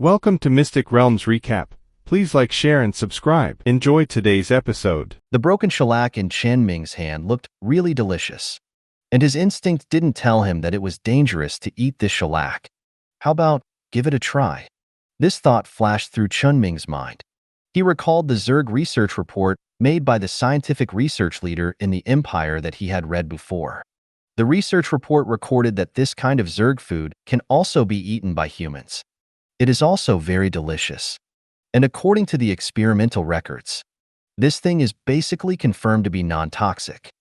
Welcome to Mystic Realms Recap. Please like, share, and subscribe. Enjoy today's episode. The broken shellac in Chen Ming's hand looked really delicious, and his instinct didn't tell him that it was dangerous to eat this shellac. How about give it a try? This thought flashed through Chen Ming's mind. He recalled the Zerg research report made by the scientific research leader in the Empire that he had read before. The research report recorded that this kind of Zerg food can also be eaten by humans. It is also very delicious. And according to the experimental records, this thing is basically confirmed to be non-toxic.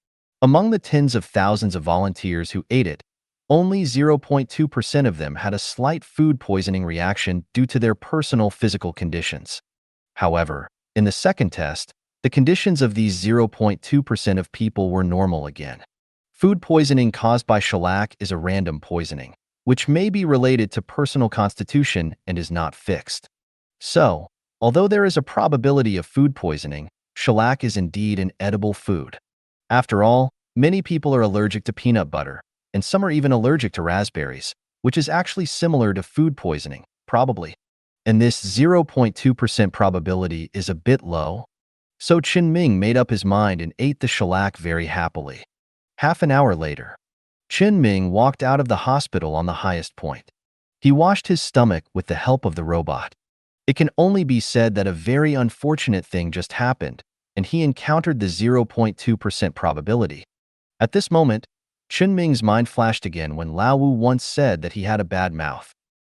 Among the tens of thousands of volunteers who ate it, only 0.2% of them had a slight food poisoning reaction due to their personal physical conditions. However, in the second test, the conditions of these 0.2% of people were normal again. Food poisoning caused by shellac is a random poisoning, which may be related to personal constitution and is not fixed. So, although there is a probability of food poisoning, shellac is indeed an edible food. After all, many people are allergic to peanut butter, and some are even allergic to raspberries, which is actually similar to food poisoning, probably. And this 0.2% probability is a bit low. So Chen Ming made up his mind and ate the shellac very happily. Half an hour later, Chen Ming walked out of the hospital on the highest point. He washed his stomach with the help of the robot. It can only be said that a very unfortunate thing just happened, and he encountered the 0.2% probability. At this moment, Chen Ming's mind flashed again when Lao Wu once said that he had a bad mouth.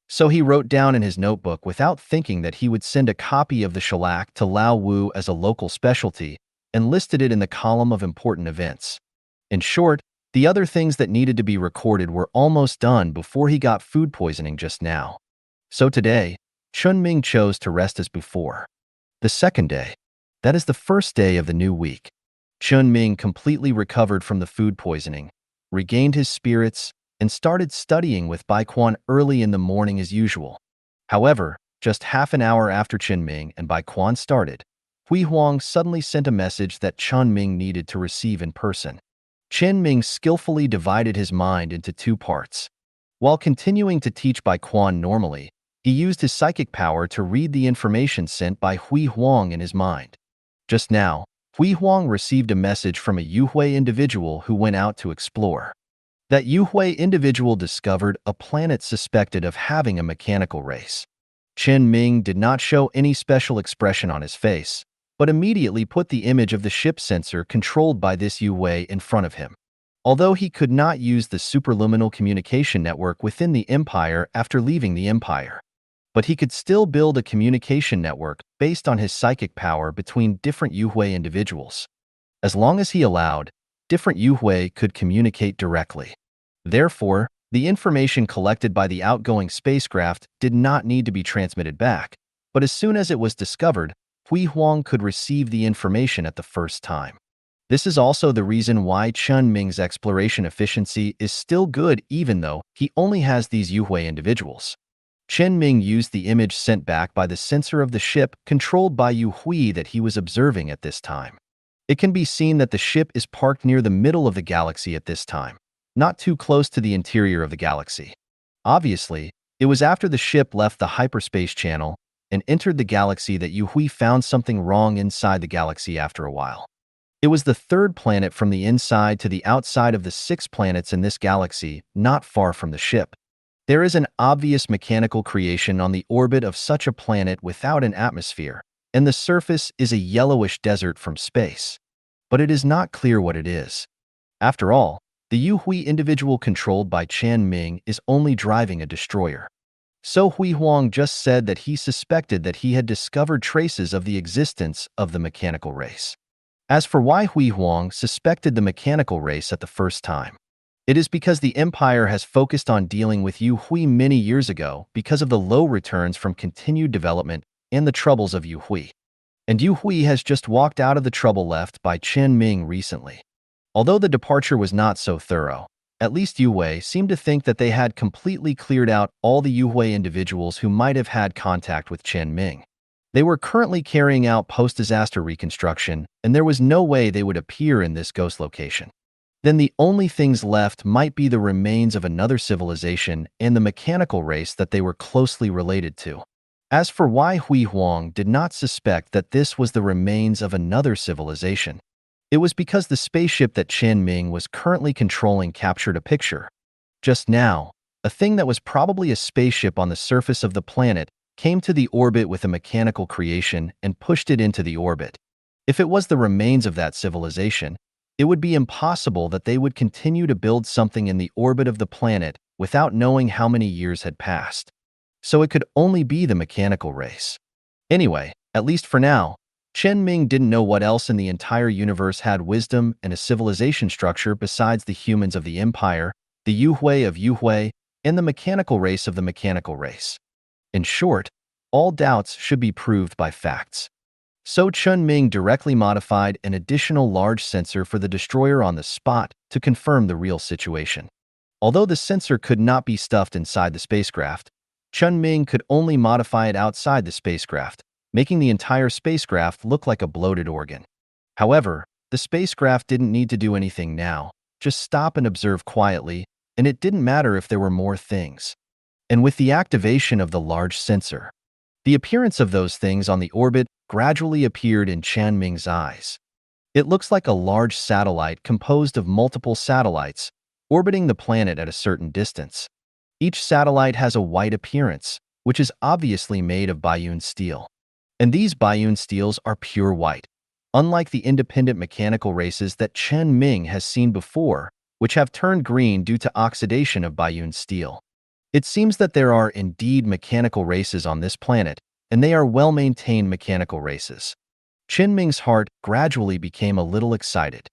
So he wrote down in his notebook without thinking that he would send a copy of the shellac to Lao Wu as a local specialty and listed it in the column of important events. In short, the other things that needed to be recorded were almost done before he got food poisoning just now. So today, Chen Ming chose to rest as before. The second day, that is the first day of the new week, Chen Ming completely recovered from the food poisoning, regained his spirits, and started studying with Bai Quan early in the morning as usual. However, just half an hour after Chen Ming and Bai Quan started, Hui Huang suddenly sent a message that Chen Ming needed to receive in person. Chen Ming skillfully divided his mind into two parts. While continuing to teach Bai Quan normally, he used his psychic power to read the information sent by Hui Huang in his mind. Just now, Hui Huang received a message from a Yuhui individual who went out to explore. That Yuhui individual discovered a planet suspected of having a mechanical race. Chen Ming did not show any special expression on his face, but immediately put the image of the ship sensor controlled by this Yuhui in front of him. Although he could not use the superluminal communication network within the Empire after leaving the Empire, but he could still build a communication network based on his psychic power between different Yuhui individuals. As long as he allowed, different Yuhui could communicate directly. Therefore, the information collected by the outgoing spacecraft did not need to be transmitted back, but as soon as it was discovered, Hui Huang could receive the information at the first time. This is also the reason why Chen Ming's exploration efficiency is still good even though he only has these Yuhui individuals. Chen Ming used the image sent back by the sensor of the ship controlled by Yu Hui that he was observing at this time. It can be seen that the ship is parked near the middle of the galaxy at this time, not too close to the interior of the galaxy. Obviously, it was after the ship left the hyperspace channel and entered the galaxy that Yu Hui found something wrong inside the galaxy after a while. It was the third planet from the inside to the outside of the 6 planets in this galaxy, not far from the ship. There is an obvious mechanical creation on the orbit of such a planet without an atmosphere, and the surface is a yellowish desert from space. But it is not clear what it is. After all, the Yu Hui individual controlled by Chen Ming is only driving a destroyer. So Hui Huang just said that he suspected that he had discovered traces of the existence of the mechanical race. As for why Hui Huang suspected the mechanical race at the first time, it is because the Empire has focused on dealing with Yu Hui many years ago because of the low returns from continued development and the troubles of Yu Hui. And Yu Hui has just walked out of the trouble left by Chen Ming recently. Although the departure was not so thorough, at least Yuhui seemed to think that they had completely cleared out all the Yuhui individuals who might have had contact with Chen Ming. They were currently carrying out post-disaster reconstruction, and there was no way they would appear in this ghost location. Then the only things left might be the remains of another civilization and the mechanical race that they were closely related to. As for why Hui Huang did not suspect that this was the remains of another civilization, it was because the spaceship that Chen Ming was currently controlling captured a picture. Just now, a thing that was probably a spaceship on the surface of the planet came to the orbit with a mechanical creation and pushed it into the orbit. If it was the remains of that civilization, it would be impossible that they would continue to build something in the orbit of the planet without knowing how many years had passed. So it could only be the mechanical race. Anyway, at least for now, Chen Ming didn't know what else in the entire universe had wisdom and a civilization structure besides the humans of the Empire, the Yuhui of Yuhui, and the mechanical race of the mechanical race. In short, all doubts should be proved by facts. So Chen Ming directly modified an additional large sensor for the destroyer on the spot to confirm the real situation. Although the sensor could not be stuffed inside the spacecraft, Chen Ming could only modify it outside the spacecraft, making the entire spacecraft look like a bloated organ. However, the spacecraft didn't need to do anything now, just stop and observe quietly, and it didn't matter if there were more things. And with the activation of the large sensor, the appearance of those things on the orbit gradually appeared in Chen Ming's eyes. It looks like a large satellite composed of multiple satellites, orbiting the planet at a certain distance. Each satellite has a white appearance, which is obviously made of Bayun steel. And these Bayun steels are pure white, unlike the independent mechanical races that Chen Ming has seen before, which have turned green due to oxidation of Bayun steel. It seems that there are indeed mechanical races on this planet, and they are well-maintained mechanical races. Chen Ming's heart gradually became a little excited.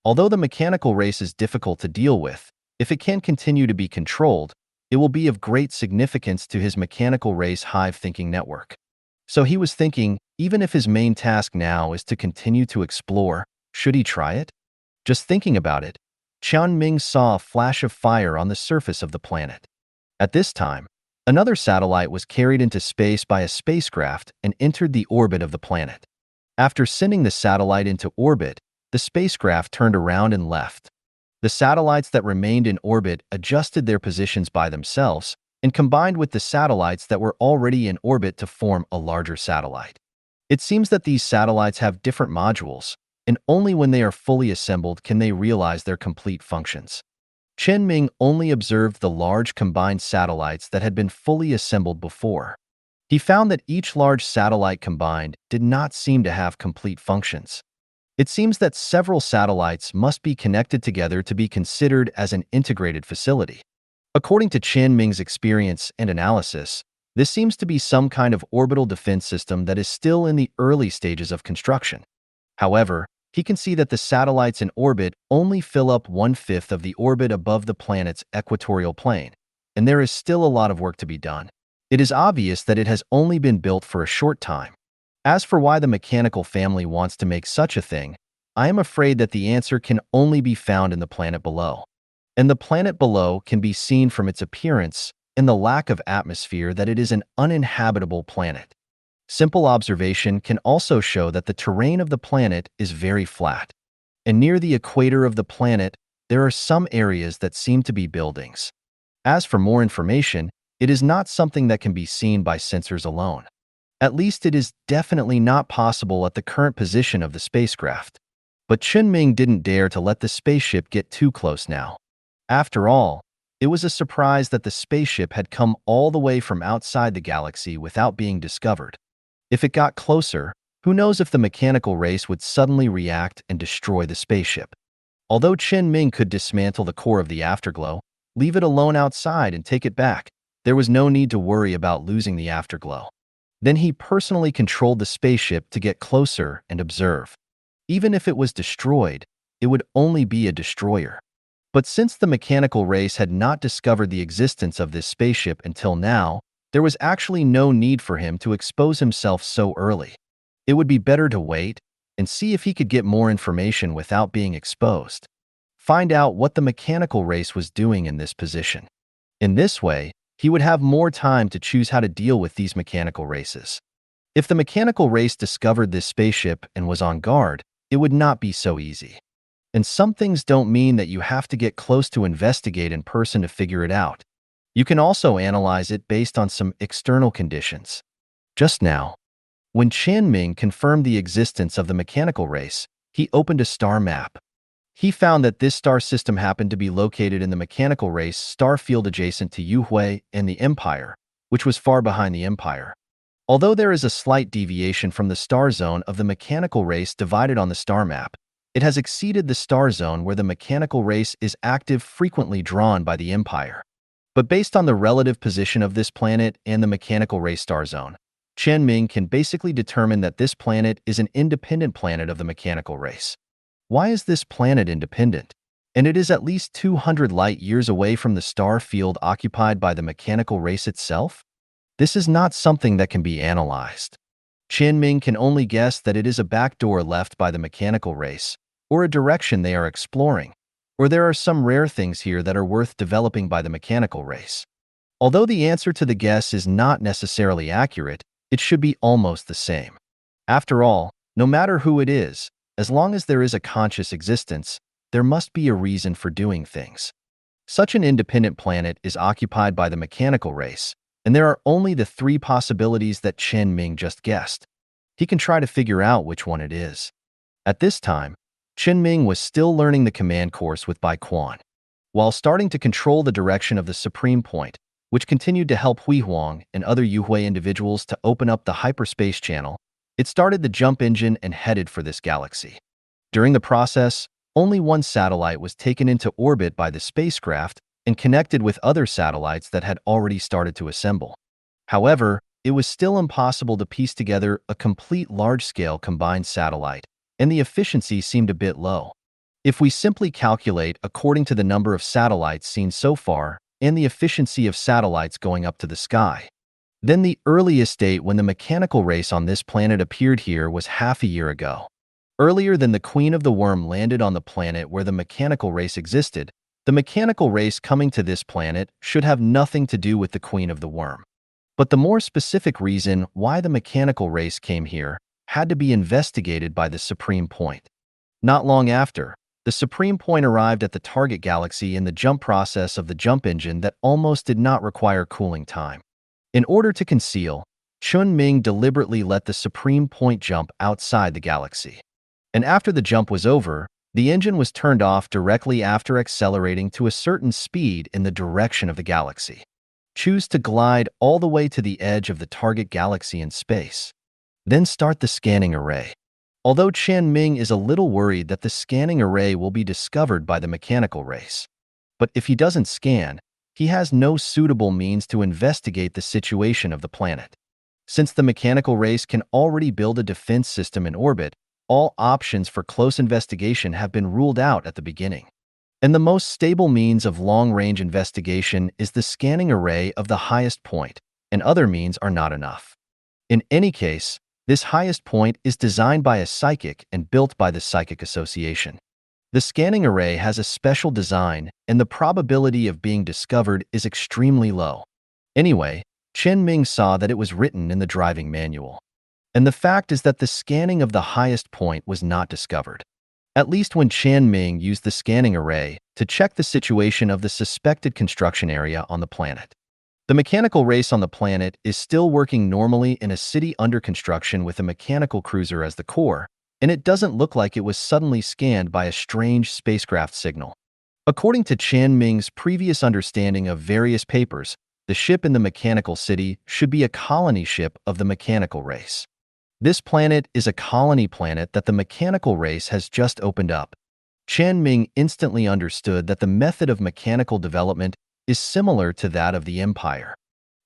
Although the mechanical race is difficult to deal with, if it can continue to be controlled, it will be of great significance to his mechanical race hive thinking network. So he was thinking, even if his main task now is to continue to explore, should he try it? Just thinking about it, Chen Ming saw a flash of fire on the surface of the planet. At this time, another satellite was carried into space by a spacecraft and entered the orbit of the planet. After sending the satellite into orbit, the spacecraft turned around and left. The satellites that remained in orbit adjusted their positions by themselves and combined with the satellites that were already in orbit to form a larger satellite. It seems that these satellites have different modules, and only when they are fully assembled can they realize their complete functions. Chen Ming only observed the large combined satellites that had been fully assembled before. He found that each large satellite combined did not seem to have complete functions. It seems that several satellites must be connected together to be considered as an integrated facility. According to Chen Ming's experience and analysis, this seems to be some kind of orbital defense system that is still in the early stages of construction. However, he can see that the satellites in orbit only fill up 1/5 of the orbit above the planet's equatorial plane, and there is still a lot of work to be done. It is obvious that it has only been built for a short time. As for why the mechanical family wants to make such a thing, I am afraid that the answer can only be found in the planet below. And the planet below can be seen from its appearance and the lack of atmosphere that it is an uninhabitable planet. Simple observation can also show that the terrain of the planet is very flat. And near the equator of the planet, there are some areas that seem to be buildings. As for more information, it is not something that can be seen by sensors alone. At least it is definitely not possible at the current position of the spacecraft. But Chen Ming didn't dare to let the spaceship get too close now. After all, it was a surprise that the spaceship had come all the way from outside the galaxy without being discovered. If it got closer, who knows if the mechanical race would suddenly react and destroy the spaceship. Although Chen Ming could dismantle the core of the afterglow, leave it alone outside and take it back, there was no need to worry about losing the afterglow. Then he personally controlled the spaceship to get closer and observe. Even if it was destroyed, it would only be a destroyer. But since the mechanical race had not discovered the existence of this spaceship until now, there was actually no need for him to expose himself so early. It would be better to wait and see if he could get more information without being exposed. Find out what the mechanical race was doing in this position. In this way, he would have more time to choose how to deal with these mechanical races. If the mechanical race discovered this spaceship and was on guard, it would not be so easy. And some things don't mean that you have to get close to investigate in person to figure it out. You can also analyze it based on some external conditions. Just now, when Chen Ming confirmed the existence of the mechanical race, he opened a star map. He found that this star system happened to be located in the mechanical race star field adjacent to Yuhui and the Empire, which was far behind the Empire. Although there is a slight deviation from the star zone of the mechanical race divided on the star map, it has exceeded the star zone where the mechanical race is active, frequently drawn by the Empire. But based on the relative position of this planet and the mechanical race star zone, Chen Ming can basically determine that this planet is an independent planet of the mechanical race. Why is this planet independent? And it is at least 200 light-years away from the star field occupied by the mechanical race itself? This is not something that can be analyzed. Chen Ming can only guess that it is a backdoor left by the mechanical race, or a direction they are exploring, or there are some rare things here that are worth developing by the mechanical race. Although the answer to the guess is not necessarily accurate, it should be almost the same. After all, no matter who it is, as long as there is a conscious existence, there must be a reason for doing things. Such an independent planet is occupied by the mechanical race, and there are only the three possibilities that Chen Ming just guessed. He can try to figure out which one it is. At this time, Chen Ming was still learning the command course with Bai Quan. While starting to control the direction of the Supreme Point, which continued to help Hui Huang and other Yuhui individuals to open up the hyperspace channel, it started the jump engine and headed for this galaxy. During the process, only one satellite was taken into orbit by the spacecraft and connected with other satellites that had already started to assemble. However, it was still impossible to piece together a complete large-scale combined satellite, and the efficiency seemed a bit low. If we simply calculate according to the number of satellites seen so far and the efficiency of satellites going up to the sky, then the earliest date when the mechanical race on this planet appeared here was half a year ago. Earlier than the Queen of the Worm landed on the planet where the mechanical race existed, the mechanical race coming to this planet should have nothing to do with the Queen of the Worm. But the more specific reason why the mechanical race came here had to be investigated by the Supreme Point. Not long after, the Supreme Point arrived at the target galaxy in the jump process of the jump engine that almost did not require cooling time. In order to conceal, Chen Ming deliberately let the Supreme Point jump outside the galaxy. And after the jump was over, the engine was turned off directly after accelerating to a certain speed in the direction of the galaxy. Choose to glide all the way to the edge of the target galaxy in space. Then start the scanning array. Although Chen Ming is a little worried that the scanning array will be discovered by the mechanical race. But if he doesn't scan, he has no suitable means to investigate the situation of the planet. Since the mechanical race can already build a defense system in orbit, all options for close investigation have been ruled out at the beginning. And the most stable means of long-range investigation is the scanning array of the highest point, and other means are not enough. In any case, this highest point is designed by a psychic and built by the Psychic Association. The scanning array has a special design, and the probability of being discovered is extremely low. Anyway, Chen Ming saw that it was written in the driving manual. And the fact is that the scanning of the highest point was not discovered. At least when Chen Ming used the scanning array to check the situation of the suspected construction area on the planet. The mechanical race on the planet is still working normally in a city under construction with a mechanical cruiser as the core, and it doesn't look like it was suddenly scanned by a strange spacecraft signal. According to Chen Ming's previous understanding of various papers, the ship in the mechanical city should be a colony ship of the mechanical race. This planet is a colony planet that the mechanical race has just opened up. Chen Ming instantly understood that the method of mechanical development is similar to that of the Empire.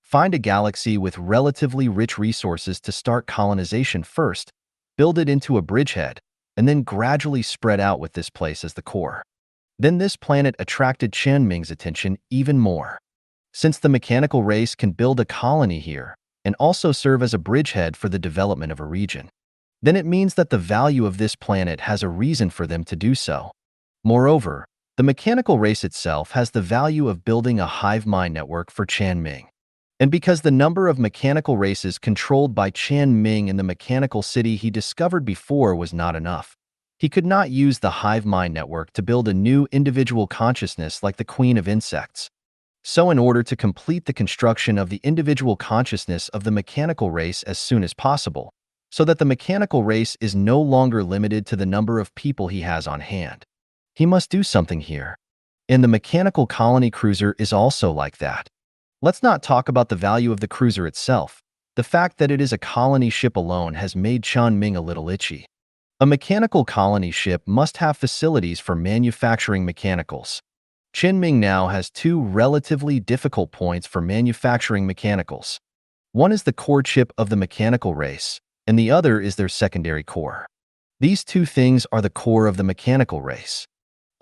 Find a galaxy with relatively rich resources to start colonization first, build it into a bridgehead, and then gradually spread out with this place as the core. Then this planet attracted Chen Ming's attention even more. Since the mechanical race can build a colony here, and also serve as a bridgehead for the development of a region, then it means that the value of this planet has a reason for them to do so. Moreover, the mechanical race itself has the value of building a hive mind network for Chen Ming. And because the number of mechanical races controlled by Chen Ming in the mechanical city he discovered before was not enough, he could not use the hive mind network to build a new individual consciousness like the Queen of Insects. So in order to complete the construction of the individual consciousness of the mechanical race as soon as possible, so that the mechanical race is no longer limited to the number of people he has on hand, he must do something here. And the mechanical colony cruiser is also like that. Let's not talk about the value of the cruiser itself. The fact that it is a colony ship alone has made Chen Ming a little itchy. A mechanical colony ship must have facilities for manufacturing mechanicals. Chen Ming now has two relatively difficult points for manufacturing mechanicals. One is the core chip of the mechanical race, and the other is their secondary core. These two things are the core of the mechanical race.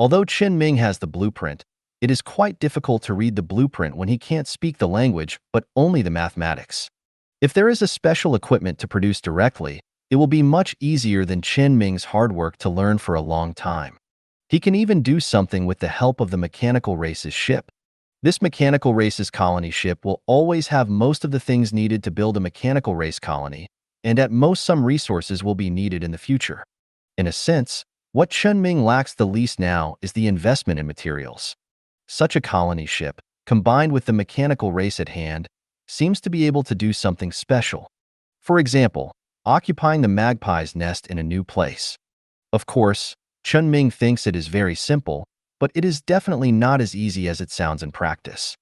Although Chen Ming has the blueprint, it is quite difficult to read the blueprint when he can't speak the language but only the mathematics. If there is a special equipment to produce directly, it will be much easier than Chen Ming's hard work to learn for a long time. He can even do something with the help of the mechanical race's ship. This mechanical race's colony ship will always have most of the things needed to build a mechanical race colony, and at most some resources will be needed in the future. In a sense, what Chen Ming lacks the least now is the investment in materials. Such a colony ship, combined with the mechanical race at hand, seems to be able to do something special. For example, occupying the magpie's nest in a new place. Of course, Chen Ming thinks it is very simple, but it is definitely not as easy as it sounds in practice.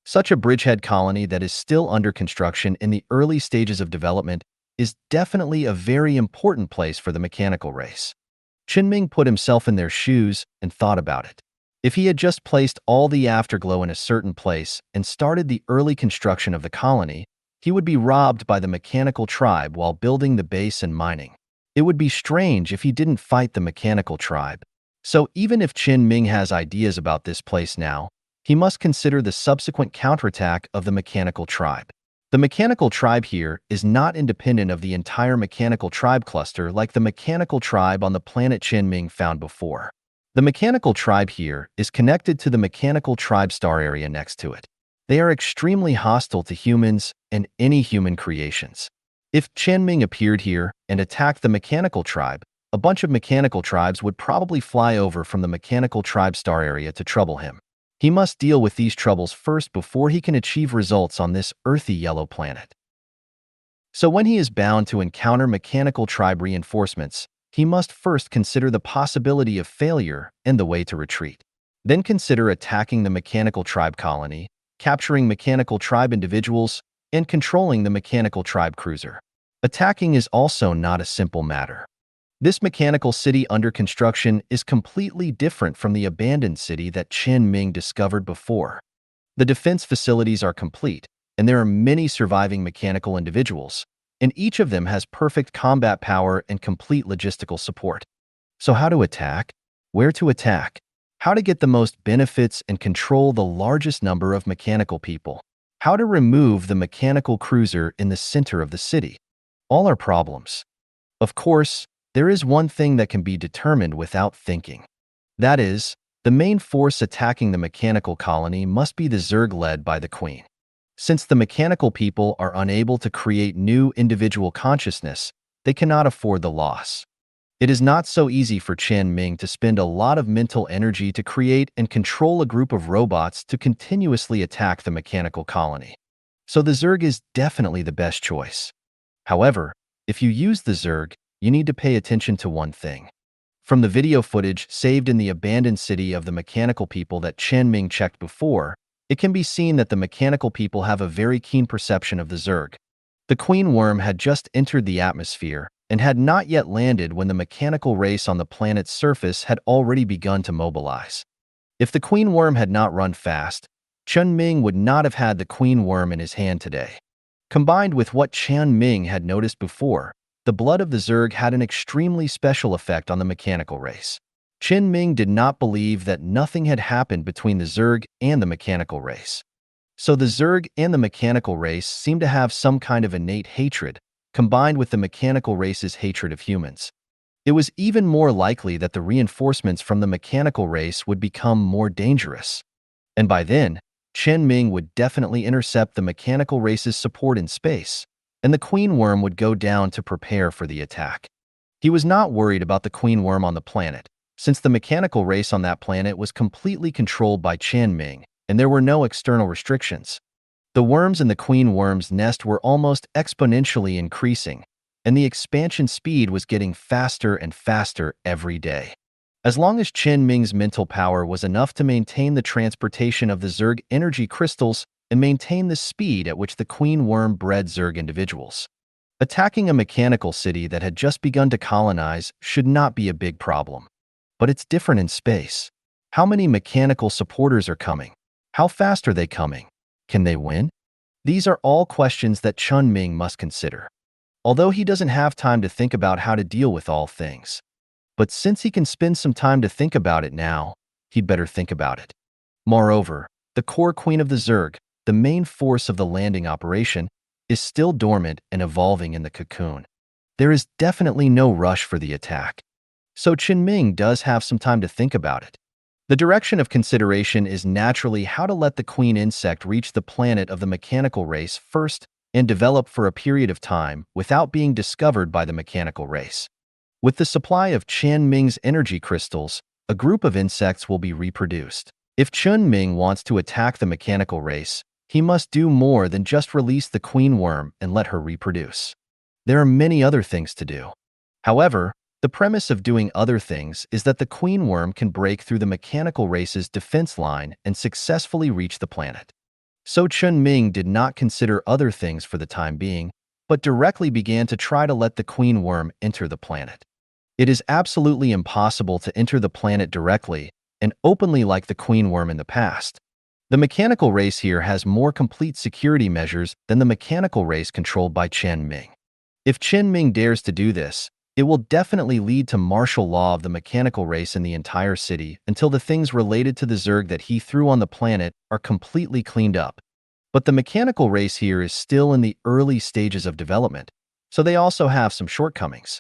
Such a bridgehead colony that is still under construction in the early stages of development is definitely a very important place for the mechanical race. Chen Ming put himself in their shoes and thought about it. If he had just placed all the afterglow in a certain place and started the early construction of the colony, he would be robbed by the mechanical tribe while building the base and mining. It would be strange if he didn't fight the mechanical tribe. So even if Chen Ming has ideas about this place now, he must consider the subsequent counterattack of the mechanical tribe. The mechanical tribe here is not independent of the entire mechanical tribe cluster like the mechanical tribe on the planet Chen Ming found before. The mechanical tribe here is connected to the mechanical tribe star area next to it. They are extremely hostile to humans and any human creations. If Chen Ming appeared here and attacked the mechanical tribe, a bunch of mechanical tribes would probably fly over from the mechanical tribe star area to trouble him. He must deal with these troubles first before he can achieve results on this earthy yellow planet. So when he is bound to encounter mechanical tribe reinforcements, he must first consider the possibility of failure and the way to retreat. Then consider attacking the mechanical tribe colony, capturing mechanical tribe individuals, and controlling the mechanical tribe cruiser. Attacking is also not a simple matter. This mechanical city under construction is completely different from the abandoned city that Chen Ming discovered before. The defense facilities are complete, and there are many surviving mechanical individuals, and each of them has perfect combat power and complete logistical support. So how to attack? Where to attack? How to get the most benefits and control the largest number of mechanical people? How to remove the mechanical cruiser in the center of the city? All are problems. Of course, there is one thing that can be determined without thinking. That is, the main force attacking the mechanical colony must be the Zerg led by the Queen. Since the mechanical people are unable to create new individual consciousness, they cannot afford the loss. It is not so easy for Chen Ming to spend a lot of mental energy to create and control a group of robots to continuously attack the mechanical colony. So the Zerg is definitely the best choice. However, if you use the Zerg, you need to pay attention to one thing. From the video footage saved in the abandoned city of the mechanical people that Chen Ming checked before, it can be seen that the mechanical people have a very keen perception of the Zerg. The Queen Worm had just entered the atmosphere and had not yet landed when the mechanical race on the planet's surface had already begun to mobilize. If the Queen Worm had not run fast, Chen Ming would not have had the Queen Worm in his hand today. Combined with what Chen Ming had noticed before, the blood of the Zerg had an extremely special effect on the mechanical race. Chen Ming did not believe that nothing had happened between the Zerg and the mechanical race. So the Zerg and the mechanical race seemed to have some kind of innate hatred, combined with the mechanical race's hatred of humans. It was even more likely that the reinforcements from the mechanical race would become more dangerous. And by then, Chen Ming would definitely intercept the mechanical race's support in space, and the Queen Worm would go down to prepare for the attack. He was not worried about the Queen Worm on the planet, since the mechanical race on that planet was completely controlled by Chen Ming, and there were no external restrictions. The worms in the queen worm's nest were almost exponentially increasing, and the expansion speed was getting faster and faster every day. As long as Chen Ming's mental power was enough to maintain the transportation of the Zerg energy crystals and maintain the speed at which the queen worm bred Zerg individuals. Attacking a mechanical city that had just begun to colonize should not be a big problem. But it's different in space. How many mechanical supporters are coming? How fast are they coming? Can they win? These are all questions that Chen Ming must consider. Although he doesn't have time to think about how to deal with all things. But since he can spend some time to think about it now, he'd better think about it. Moreover, the core queen of the Zerg, the main force of the landing operation, is still dormant and evolving in the cocoon. There is definitely no rush for the attack. So Chen Ming does have some time to think about it. The direction of consideration is naturally how to let the queen insect reach the planet of the mechanical race first and develop for a period of time without being discovered by the mechanical race. With the supply of Chen Ming's energy crystals, a group of insects will be reproduced. If Chen Ming wants to attack the mechanical race, he must do more than just release the queen worm and let her reproduce. There are many other things to do. However, the premise of doing other things is that the queen worm can break through the mechanical race's defense line and successfully reach the planet. So Chen Ming did not consider other things for the time being, but directly began to try to let the queen worm enter the planet. It is absolutely impossible to enter the planet directly and openly like the queen worm in the past. The mechanical race here has more complete security measures than the mechanical race controlled by Chen Ming. If Chen Ming dares to do this, it will definitely lead to martial law of the mechanical race in the entire city until the things related to the Zerg that he threw on the planet are completely cleaned up. But the mechanical race here is still in the early stages of development, so they also have some shortcomings.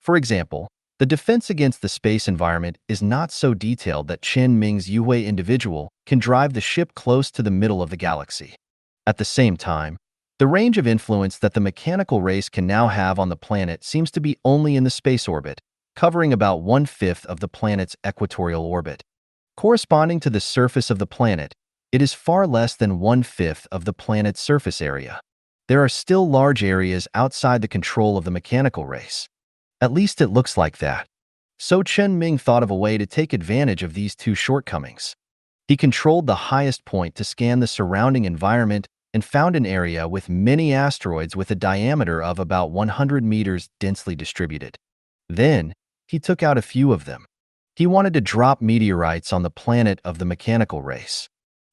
For example, the defense against the space environment is not so detailed that Chen Ming's Yue individual can drive the ship close to the middle of the galaxy. At the same time, the range of influence that the mechanical race can now have on the planet seems to be only in the space orbit, covering about 1/5 of the planet's equatorial orbit. Corresponding to the surface of the planet, it is far less than 1/5 of the planet's surface area. There are still large areas outside the control of the mechanical race. At least it looks like that. So Chen Ming thought of a way to take advantage of these two shortcomings. He controlled the highest point to scan the surrounding environment and found an area with many asteroids with a diameter of about 100 meters densely distributed. Then, he took out a few of them. He wanted to drop meteorites on the planet of the mechanical race.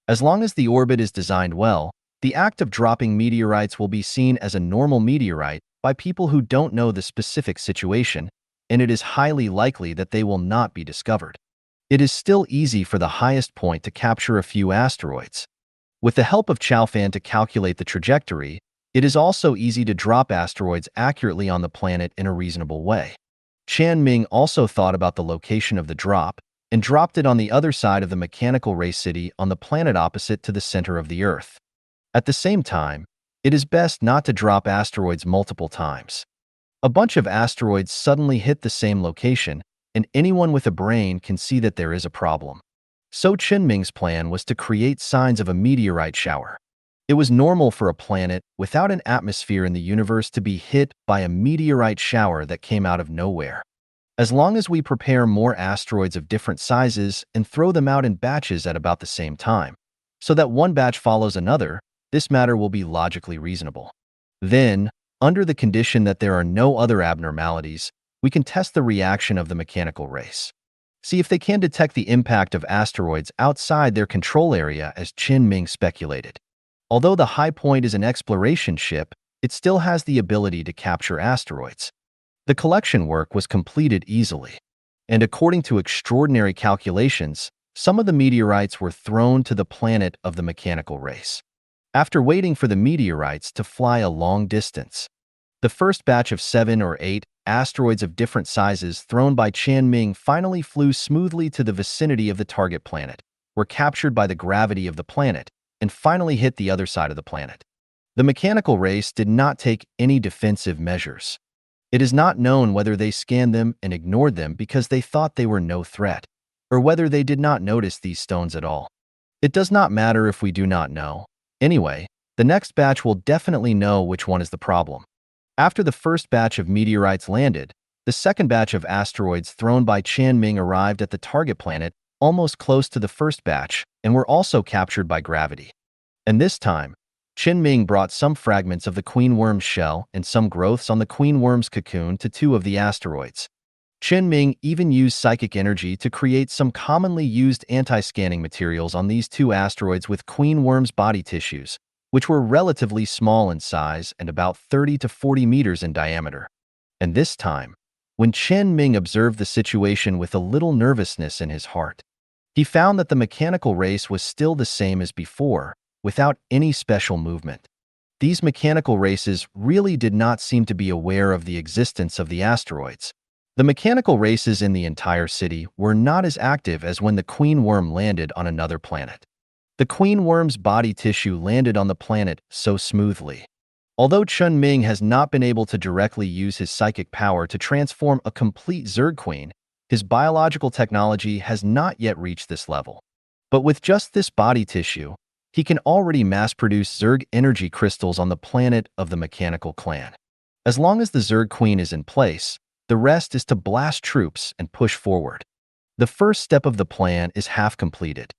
As long as the orbit is designed well, the act of dropping meteorites will be seen as a normal meteorite by people who don't know the specific situation, and it is highly likely that they will not be discovered. It is still easy for the highest point to capture a few asteroids. With the help of Chaofan to calculate the trajectory, it is also easy to drop asteroids accurately on the planet in a reasonable way. Chen Ming also thought about the location of the drop and dropped it on the other side of the mechanical race city on the planet opposite to the center of the Earth. At the same time, it is best not to drop asteroids multiple times. A bunch of asteroids suddenly hit the same location, and anyone with a brain can see that there is a problem. So Chen Ming's plan was to create signs of a meteorite shower. It was normal for a planet without an atmosphere in the universe to be hit by a meteorite shower that came out of nowhere. As long as we prepare more asteroids of different sizes and throw them out in batches at about the same time, so that one batch follows another, this matter will be logically reasonable. Then, under the condition that there are no other abnormalities, we can test the reaction of the mechanical race. See if they can detect the impact of asteroids outside their control area as Chen Ming speculated. Although the High Point is an exploration ship, it still has the ability to capture asteroids. The collection work was completed easily, and according to extraordinary calculations, some of the meteorites were thrown to the planet of the mechanical race. After waiting for the meteorites to fly a long distance, the first batch of 7 or 8 asteroids of different sizes thrown by Chen Ming finally flew smoothly to the vicinity of the target planet, were captured by the gravity of the planet, and finally hit the other side of the planet. The mechanical race did not take any defensive measures. It is not known whether they scanned them and ignored them because they thought they were no threat, or whether they did not notice these stones at all. It does not matter if we do not know. Anyway, the next batch will definitely know which one is the problem. After the first batch of meteorites landed, the second batch of asteroids thrown by Chen Ming arrived at the target planet almost close to the first batch and were also captured by gravity. And this time, Chen Ming brought some fragments of the queen worm's shell and some growths on the queen worm's cocoon to two of the asteroids. Chen Ming even used psychic energy to create some commonly used anti-scanning materials on these two asteroids with queen worm's body tissues, which were relatively small in size and about 30 to 40 meters in diameter. And this time, when Chen Ming observed the situation with a little nervousness in his heart, he found that the mechanical race was still the same as before, without any special movement. These mechanical races really did not seem to be aware of the existence of the asteroids. The mechanical races in the entire city were not as active as when the queen worm landed on another planet. The queen worm's body tissue landed on the planet so smoothly. Although Chen Ming has not been able to directly use his psychic power to transform a complete Zerg queen, his biological technology has not yet reached this level. But with just this body tissue, he can already mass-produce Zerg energy crystals on the planet of the mechanical clan. As long as the Zerg queen is in place, the rest is to blast troops and push forward. The first step of the plan is half completed.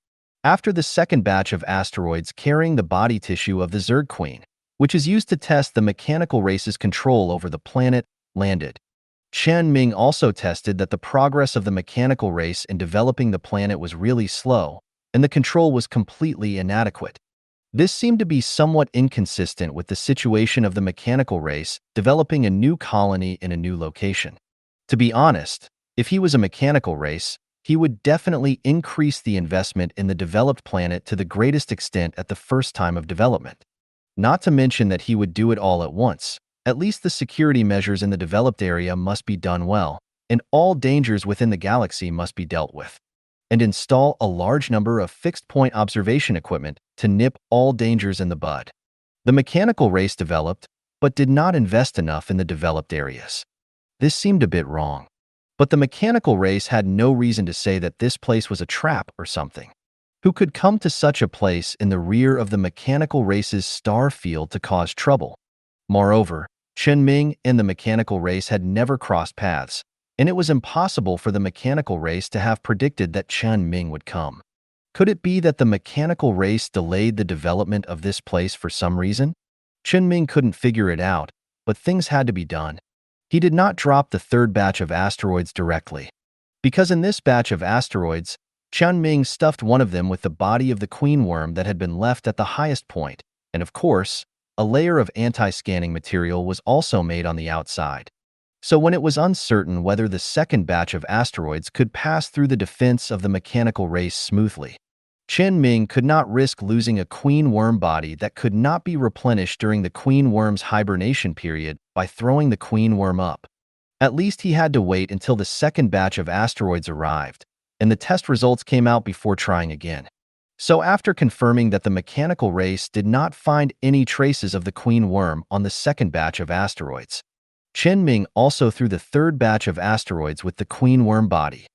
After the second batch of asteroids carrying the body tissue of the Zerg queen, which is used to test the mechanical race's control over the planet, landed. Chen Ming also tested that the progress of the mechanical race in developing the planet was really slow, and the control was completely inadequate. This seemed to be somewhat inconsistent with the situation of the mechanical race developing a new colony in a new location. To be honest, if he was a mechanical race, he would definitely increase the investment in the developed planet to the greatest extent at the first time of development. Not to mention that he would do it all at once. At least the security measures in the developed area must be done well, and all dangers within the galaxy must be dealt with. And install a large number of fixed-point observation equipment to nip all dangers in the bud. The mechanical race developed, but did not invest enough in the developed areas. This seemed a bit wrong. But the mechanical race had no reason to say that this place was a trap or something. Who could come to such a place in the rear of the mechanical race's star field to cause trouble? Moreover, Chen Ming and the mechanical race had never crossed paths, and it was impossible for the mechanical race to have predicted that Chen Ming would come. Could it be that the mechanical race delayed the development of this place for some reason? Chen Ming couldn't figure it out, but things had to be done. He did not drop the third batch of asteroids directly, because in this batch of asteroids, Chen Ming stuffed one of them with the body of the queen worm that had been left at the highest point, and of course, a layer of anti-scanning material was also made on the outside. So when it was uncertain whether the second batch of asteroids could pass through the defense of the mechanical race smoothly, Chen Ming could not risk losing a queen worm body that could not be replenished during the queen worm's hibernation period by throwing the queen worm up. At least he had to wait until the second batch of asteroids arrived, and the test results came out before trying again. So after confirming that the mechanical race did not find any traces of the queen worm on the second batch of asteroids, Chen Ming also threw the third batch of asteroids with the queen worm body.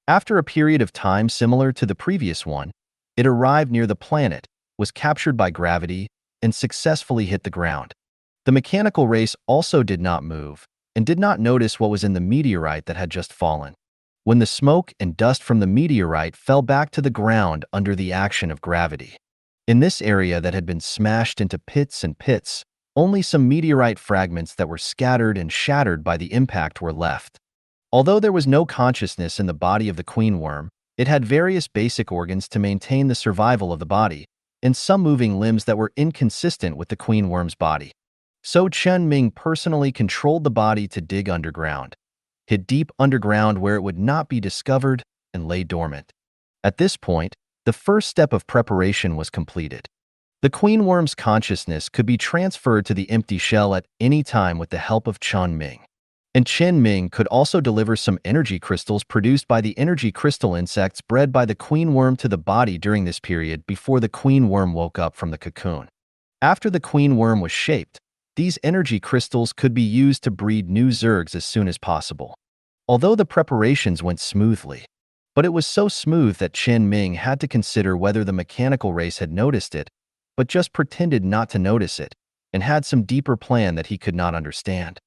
After a period of time similar to the previous one, it arrived near the planet, was captured by gravity, and successfully hit the ground. The mechanical race also did not move, and did not notice what was in the meteorite that had just fallen. When the smoke and dust from the meteorite fell back to the ground under the action of gravity. In this area that had been smashed into pits and pits, only some meteorite fragments that were scattered and shattered by the impact were left. Although there was no consciousness in the body of the queen worm, it had various basic organs to maintain the survival of the body, and some moving limbs that were inconsistent with the queen worm's body. So Chen Ming personally controlled the body to dig underground, hid deep underground where it would not be discovered, and lay dormant. At this point, the first step of preparation was completed. The queen worm's consciousness could be transferred to the empty shell at any time with the help of Chen Ming. And Chen Ming could also deliver some energy crystals produced by the energy crystal insects bred by the queen worm to the body during this period before the queen worm woke up from the cocoon. After the queen worm was shaped, these energy crystals could be used to breed new Zergs as soon as possible. Although the preparations went smoothly, But it was so smooth that Chen Ming had to consider whether the mechanical race had noticed it, but just pretended not to notice it, and had some deeper plan that he could not understand.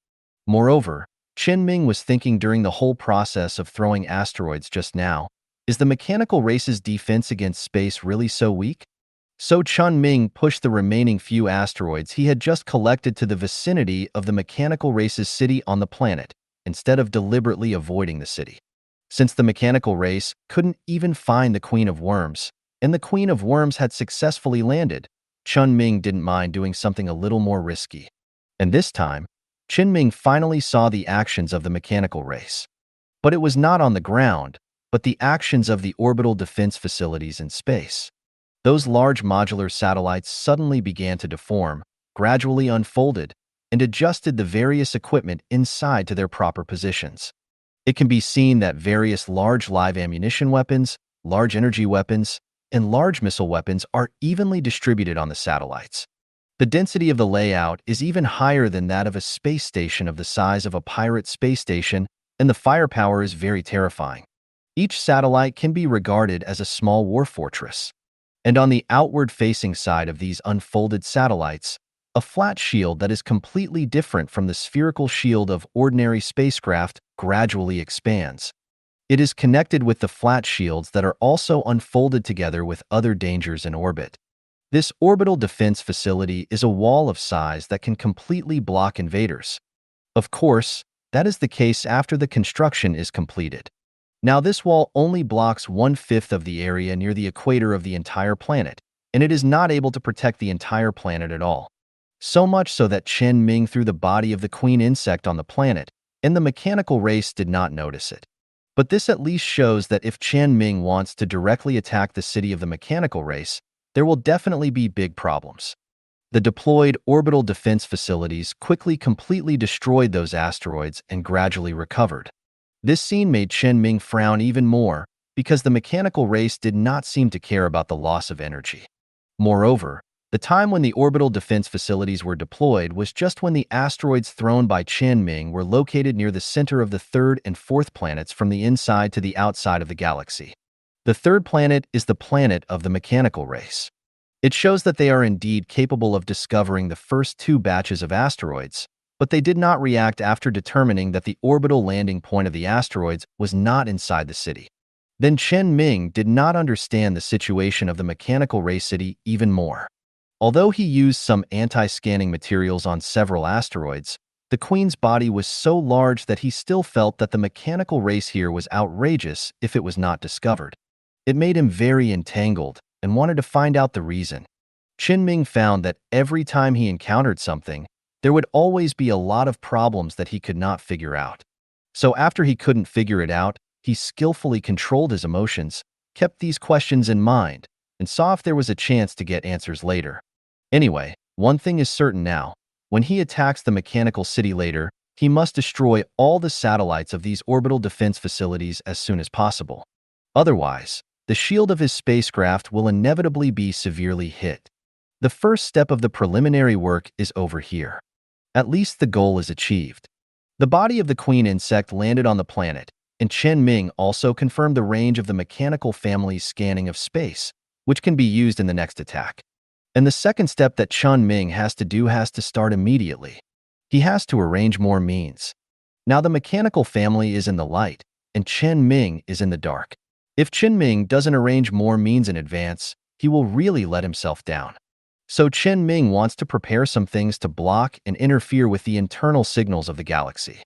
Moreover, Chen Ming was thinking during the whole process of throwing asteroids just now, is the mechanical race's defense against space really so weak? So Chen Ming pushed the remaining few asteroids he had just collected to the vicinity of the mechanical race's city on the planet, instead of deliberately avoiding the city. Since the mechanical race couldn't even find the Queen of Worms, and the Queen of Worms had successfully landed, Chen Ming didn't mind doing something a little more risky. And this time, Chen Ming finally saw the actions of the mechanical race. But it was not on the ground, but the actions of the orbital defense facilities in space. Those large modular satellites suddenly began to deform, gradually unfolded, and adjusted the various equipment inside to their proper positions. It can be seen that various large live ammunition weapons, large energy weapons, and large missile weapons are evenly distributed on the satellites. The density of the layout is even higher than that of a space station of the size of a pirate space station, and the firepower is very terrifying. Each satellite can be regarded as a small war fortress. And on the outward-facing side of these unfolded satellites, a flat shield that is completely different from the spherical shield of ordinary spacecraft gradually expands. It is connected with the flat shields that are also unfolded together with other dangers in orbit. This orbital defense facility is a wall of size that can completely block invaders. Of course, that is the case after the construction is completed. Now, this wall only blocks 1/5 of the area near the equator of the entire planet, and it is not able to protect the entire planet at all. So much so that Chen Ming threw the body of the queen insect on the planet, and the mechanical race did not notice it. But this at least shows that if Chen Ming wants to directly attack the city of the mechanical race, there will definitely be big problems. The deployed orbital defense facilities quickly completely destroyed those asteroids and gradually recovered. This scene made Chen Ming frown even more because the mechanical race did not seem to care about the loss of energy. Moreover, the time when the orbital defense facilities were deployed was just when the asteroids thrown by Chen Ming were located near the center of the third and fourth planets from the inside to the outside of the galaxy. The third planet is the planet of the mechanical race. It shows that they are indeed capable of discovering the first two batches of asteroids, but they did not react after determining that the orbital landing point of the asteroids was not inside the city. Then Chen Ming did not understand the situation of the mechanical race city even more. Although he used some anti-scanning materials on several asteroids, the Queen's body was so large that he still felt that the mechanical race here was outrageous if it was not discovered. It made him very entangled and wanted to find out the reason. Chen Ming found that every time he encountered something, there would always be a lot of problems that he could not figure out. So after he couldn't figure it out, he skillfully controlled his emotions, kept these questions in mind, and saw if there was a chance to get answers later. Anyway, one thing is certain now. When he attacks the mechanical city later, he must destroy all the satellites of these orbital defense facilities as soon as possible. Otherwise, the shield of his spacecraft will inevitably be severely hit. The first step of the preliminary work is over here. At least the goal is achieved. The body of the queen insect landed on the planet, and Chen Ming also confirmed the range of the mechanical family's scanning of space, which can be used in the next attack. And the second step that Chen Ming has to start immediately. He has to arrange more means. Now the mechanical family is in the light, and Chen Ming is in the dark. If Chen Ming doesn't arrange more means in advance, he will really let himself down. So Chen Ming wants to prepare some things to block and interfere with the internal signals of the galaxy.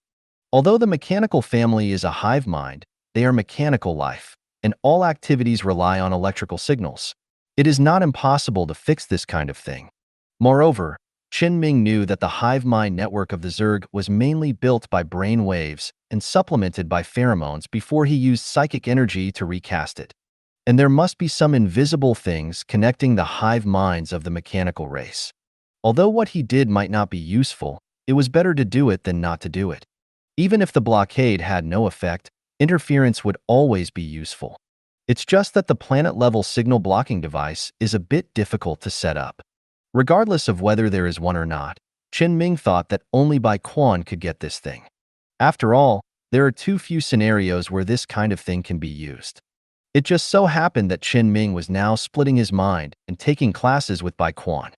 Although the mechanical family is a hive mind, they are mechanical life, and all activities rely on electrical signals. It is not impossible to fix this kind of thing. Moreover, Chen Ming knew that the hive mind network of the Zerg was mainly built by brain waves and supplemented by pheromones before he used psychic energy to recast it. And there must be some invisible things connecting the hive minds of the mechanical race. Although what he did might not be useful, it was better to do it than not to do it. Even if the blockade had no effect, interference would always be useful. It's just that the planet-level signal blocking device is a bit difficult to set up. Regardless of whether there is one or not, Chen Ming thought that only Bai Quan could get this thing. After all, there are too few scenarios where this kind of thing can be used. It just so happened that Chen Ming was now splitting his mind and taking classes with Bai Quan.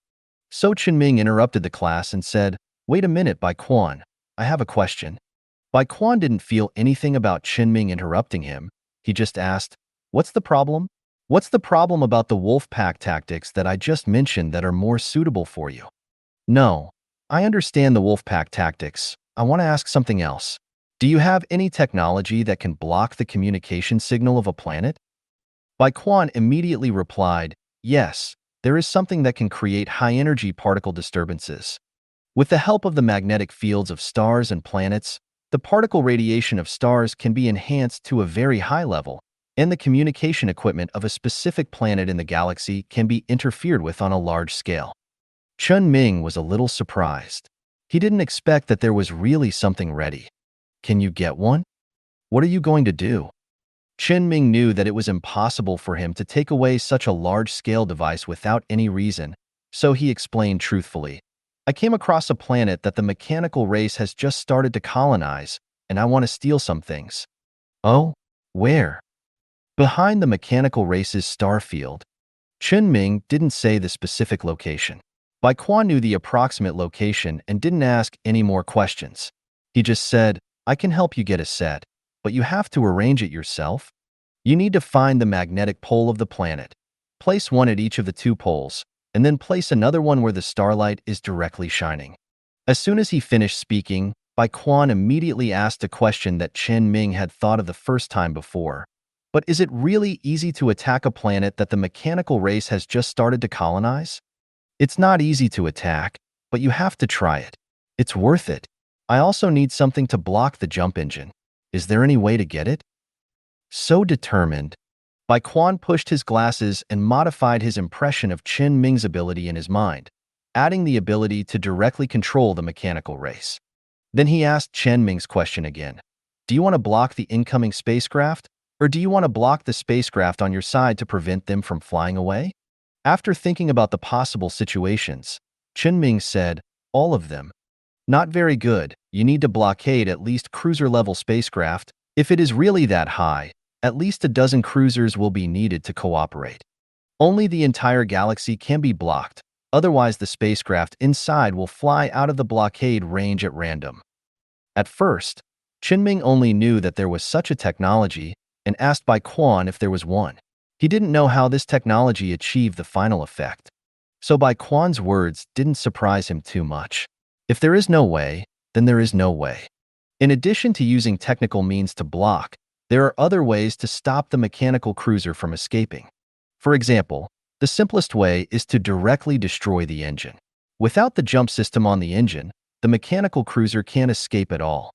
So Chen Ming interrupted the class and said, "Wait a minute, Bai Quan, I have a question." Bai Quan didn't feel anything about Chen Ming interrupting him. He just asked, "What's the problem? What's the problem about the wolf pack tactics that I just mentioned that are more suitable for you?" "No, I understand the wolf pack tactics. I want to ask something else. Do you have any technology that can block the communication signal of a planet?" Bai Quan immediately replied, "Yes, there is something that can create high-energy particle disturbances. With the help of the magnetic fields of stars and planets, the particle radiation of stars can be enhanced to a very high level, and the communication equipment of a specific planet in the galaxy can be interfered with on a large scale." Chen Ming was a little surprised. He didn't expect that there was really something ready. "Can you get one? What are you going to do?" Chen Ming knew that it was impossible for him to take away such a large-scale device without any reason, so he explained truthfully, "I came across a planet that the mechanical race has just started to colonize, and I want to steal some things." "Oh? Where?" "Behind the mechanical race's star field." Chen Ming didn't say the specific location. Bai Quan knew the approximate location and didn't ask any more questions. He just said, "I can help you get a set, but you have to arrange it yourself. You need to find the magnetic pole of the planet. Place one at each of the two poles, and then place another one where the starlight is directly shining." As soon as he finished speaking, Bai Quan immediately asked a question that Chen Ming had thought of the first time before. "But is it really easy to attack a planet that the mechanical race has just started to colonize?" "It's not easy to attack, but you have to try it. It's worth it. I also need something to block the jump engine. Is there any way to get it?" So determined, Bai Quan pushed his glasses and modified his impression of Chen Ming's ability in his mind, adding the ability to directly control the mechanical race. Then he asked Chen Ming's question again. "Do you want to block the incoming spacecraft, or do you want to block the spacecraft on your side to prevent them from flying away?" After thinking about the possible situations, Chen Ming said, "All of them." "Not very good. You need to blockade at least cruiser-level spacecraft. If it is really that high, at least a dozen cruisers will be needed to cooperate. Only the entire galaxy can be blocked, otherwise the spacecraft inside will fly out of the blockade range at random." At first, Chen Ming only knew that there was such a technology and asked Bai Quan if there was one. He didn't know how this technology achieved the final effect. So Bai Quan's words didn't surprise him too much. If there is no way, then there is no way. In addition to using technical means to block, there are other ways to stop the mechanical cruiser from escaping. For example, the simplest way is to directly destroy the engine. Without the jump system on the engine, the mechanical cruiser can't escape at all.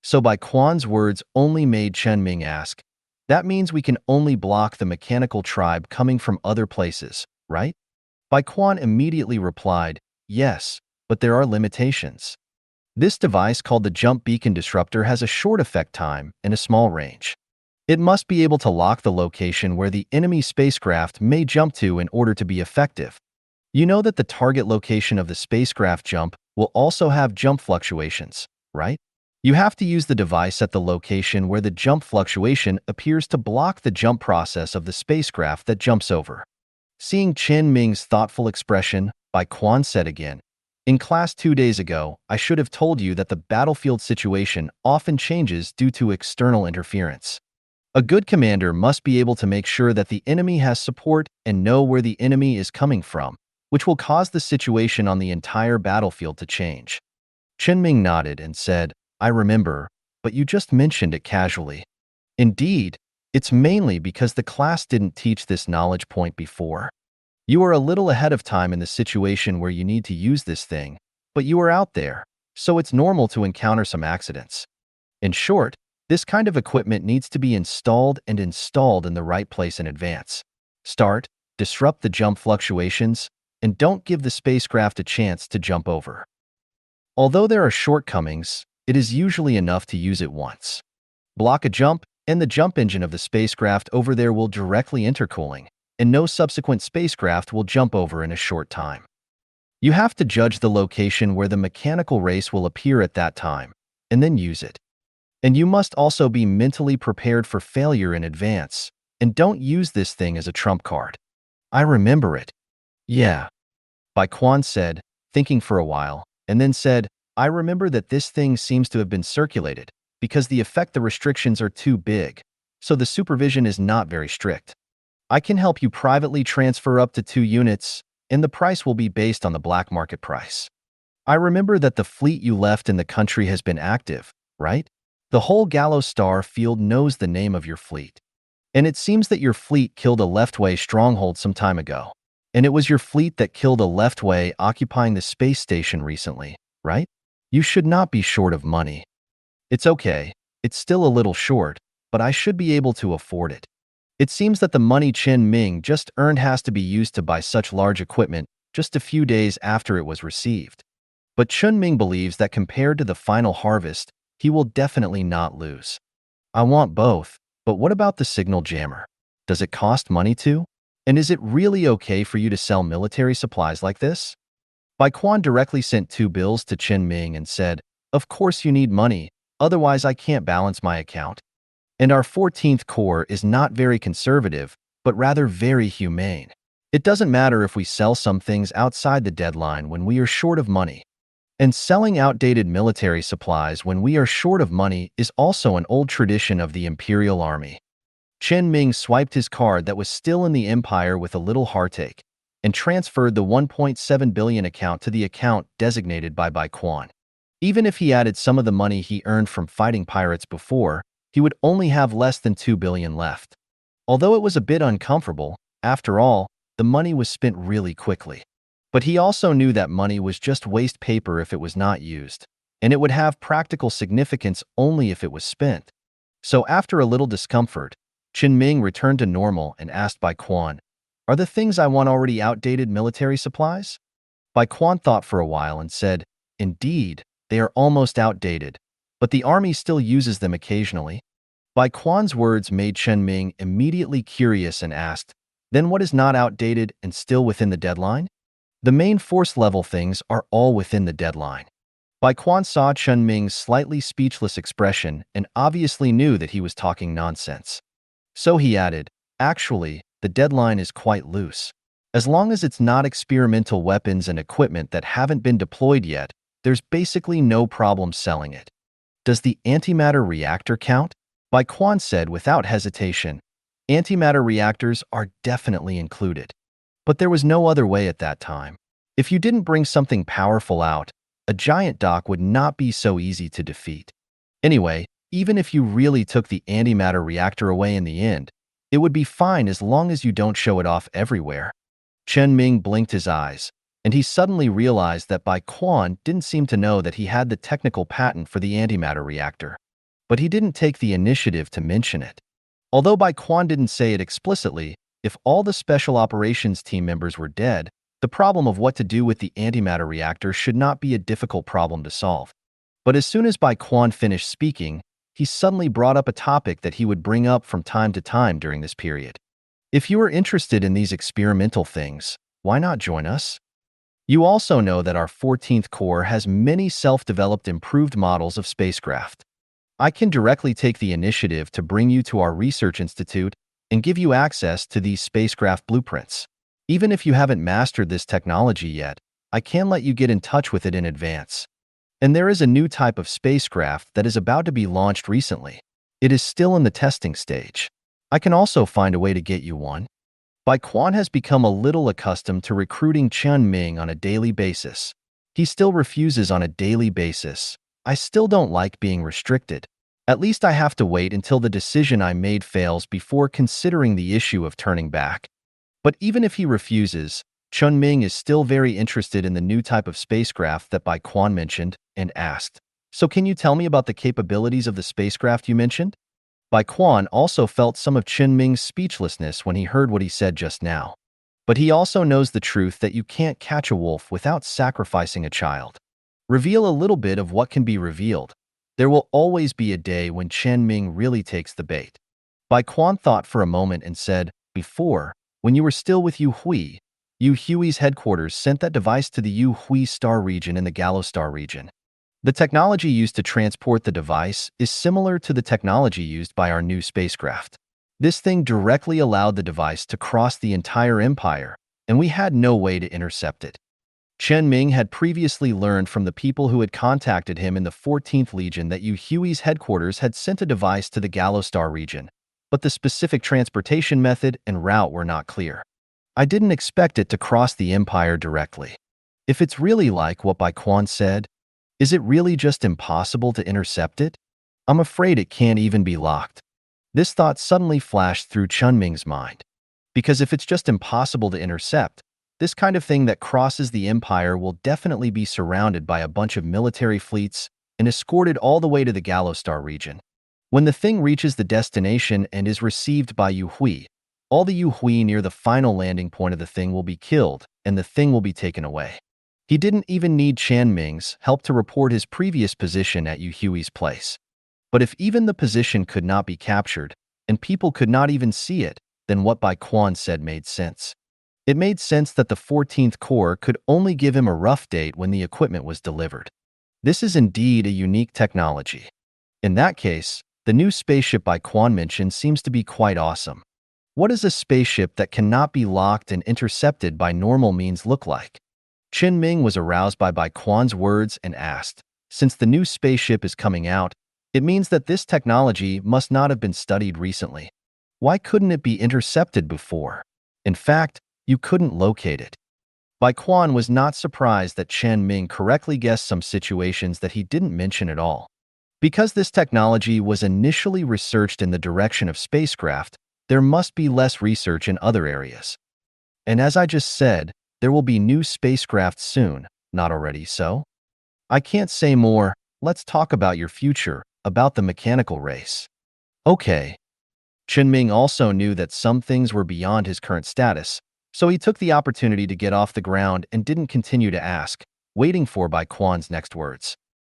So Bai Quan's words only made Chen Ming ask, "That means we can only block the mechanical tribe coming from other places, right?" Bai Quan immediately replied, "Yes, but there are limitations. This device called the Jump Beacon Disruptor has a short effect time and a small range. It must be able to lock the location where the enemy spacecraft may jump to in order to be effective. You know that the target location of the spacecraft jump will also have jump fluctuations, right? You have to use the device at the location where the jump fluctuation appears to block the jump process of the spacecraft that jumps over." Seeing Chen Ming's thoughtful expression, Bai Quan said again, "In class 2 days ago, I should have told you that the battlefield situation often changes due to external interference. A good commander must be able to make sure that the enemy has support and know where the enemy is coming from, which will cause the situation on the entire battlefield to change." Chen Ming nodded and said, "I remember, but you just mentioned it casually." "Indeed, it's mainly because the class didn't teach this knowledge point before. You are a little ahead of time in the situation where you need to use this thing, but you are out there, so it's normal to encounter some accidents. In short, this kind of equipment needs to be installed and installed in the right place in advance. Start, disrupt the jump fluctuations, and don't give the spacecraft a chance to jump over. Although there are shortcomings, it is usually enough to use it once. Block a jump, and the jump engine of the spacecraft over there will directly intercooling, and no subsequent spacecraft will jump over in a short time. You have to judge the location where the mechanical race will appear at that time, and then use it. And you must also be mentally prepared for failure in advance, And don't use this thing as a trump card. I remember it. Yeah. Bai Quan said, thinking for a while, and then said, I remember that this thing seems to have been circulated, because the restrictions are too big, so the supervision is not very strict. I can help you privately transfer up to 2 units, and the price will be based on the black market price. I remember that the fleet you left in the country has been active, right? The whole Gallo Star field knows the name of your fleet. And it seems that your fleet killed a Leftway stronghold some time ago. And it was your fleet that killed a Leftway occupying the space station recently, right? You should not be short of money. It's okay. It's still a little short, but I should be able to afford it. It seems that the money Chen Ming just earned has to be used to buy such large equipment just a few days after it was received. But Chen Ming believes that compared to the final harvest, he will definitely not lose. I want both, but what about the signal jammer? Does it cost money too? And is it really okay for you to sell military supplies like this? Bai Quan directly sent 2 bills to Chen Ming and said, of course you need money, otherwise I can't balance my account. And our 14th Corps is not very conservative, but rather very humane. It doesn't matter if we sell some things outside the deadline when we are short of money. And selling outdated military supplies when we are short of money is also an old tradition of the Imperial Army. Chen Ming swiped his card that was still in the Empire with a little heartache and transferred the 1.7 billion account to the account designated by Bai Quan. Even if he added some of the money he earned from fighting pirates before, he would only have less than 2 billion left. Although it was a bit uncomfortable, after all, the money was spent really quickly. But he also knew that money was just waste paper if it was not used, and it would have practical significance only if it was spent. So after a little discomfort, Chen Ming returned to normal and asked Bai Quan, are the things I want already outdated military supplies? Bai Quan thought for a while and said, indeed, they are almost outdated, but the army still uses them occasionally. Bai Quan's words made Chen Ming immediately curious and asked, then what is not outdated and still within the deadline? The main force-level things are all within the deadline. Bai Quan saw Chen Ming's slightly speechless expression and obviously knew that he was talking nonsense. So he added, actually, the deadline is quite loose. As long as it's not experimental weapons and equipment that haven't been deployed yet, there's basically no problem selling it. Does the antimatter reactor count? Bai Quan said without hesitation. Antimatter reactors are definitely included. But there was no other way at that time. If you didn't bring something powerful out, a giant dock would not be so easy to defeat. Anyway, even if you really took the antimatter reactor away in the end, it would be fine as long as you don't show it off everywhere. Chen Ming blinked his eyes, and he suddenly realized that Bai Quan didn't seem to know that he had the technical patent for the antimatter reactor. But he didn't take the initiative to mention it. Although Bai Quan didn't say it explicitly, if all the special operations team members were dead, the problem of what to do with the antimatter reactor should not be a difficult problem to solve. But as soon as Bai Quan finished speaking, he suddenly brought up a topic that he would bring up from time to time during this period. If you are interested in these experimental things, why not join us? You also know that our 14th Corps has many self-developed improved models of spacecraft. I can directly take the initiative to bring you to our research institute and give you access to these spacecraft blueprints. Even if you haven't mastered this technology yet, I can let you get in touch with it in advance. And there is a new type of spacecraft that is about to be launched recently. It is still in the testing stage. I can also find a way to get you one. Bai Quan has become a little accustomed to recruiting Chen Ming on a daily basis. He still refuses on a daily basis. I still don't like being restricted. At least I have to wait until the decision I made fails before considering the issue of turning back. But even if he refuses, Chen Ming is still very interested in the new type of spacecraft that Bai Quan mentioned and asked, so can you tell me about the capabilities of the spacecraft you mentioned? Bai Quan also felt some of Chen Ming's speechlessness when he heard what he said just now. But he also knows the truth that you can't catch a wolf without sacrificing a child. Reveal a little bit of what can be revealed. There will always be a day when Chen Ming really takes the bait. Bai Quan thought for a moment and said, before, when you were still with Yu Hui, Yu Hui's headquarters sent that device to the Yu Hui star region in the Gallo star region. The technology used to transport the device is similar to the technology used by our new spacecraft. This thing directly allowed the device to cross the entire empire, and we had no way to intercept it. Chen Ming had previously learned from the people who had contacted him in the 14th Legion that Yu Hui's headquarters had sent a device to the Gallostar region, but the specific transportation method and route were not clear. I didn't expect it to cross the empire directly. If it's really like what Bai Quan said, is it really just impossible to intercept it? I'm afraid it can't even be locked. This thought suddenly flashed through Chen Ming's mind. Because if it's just impossible to intercept, this kind of thing that crosses the empire will definitely be surrounded by a bunch of military fleets and escorted all the way to the Gallostar region. When the thing reaches the destination and is received by Yu Hui, all the Yu Hui near the final landing point of the thing will be killed, and the thing will be taken away. He didn't even need Chen Ming's help to report his previous position at Yu Hui's place. But if even the position could not be captured, and people could not even see it, then what Bai Quan said made sense. It made sense that the 14th Corps could only give him a rough date when the equipment was delivered. This is indeed a unique technology. In that case, the new spaceship Bai Quan mentioned seems to be quite awesome. What does a spaceship that cannot be locked and intercepted by normal means look like? Chen Ming was aroused by Bai Quan's words and asked, since the new spaceship is coming out, it means that this technology must not have been studied recently. Why couldn't it be intercepted before? In fact, you couldn't locate it. Bai Quan was not surprised that Chen Ming correctly guessed some situations that he didn't mention at all. Because this technology was initially researched in the direction of spacecraft, there must be less research in other areas. And as I just said, there will be new spacecraft soon, not already so? I can't say more. Let's talk about your future, about the mechanical race. Okay. Chen Ming also knew that some things were beyond his current status, so he took the opportunity to get off the ground and didn't continue to ask, waiting for Bai Quan's next words.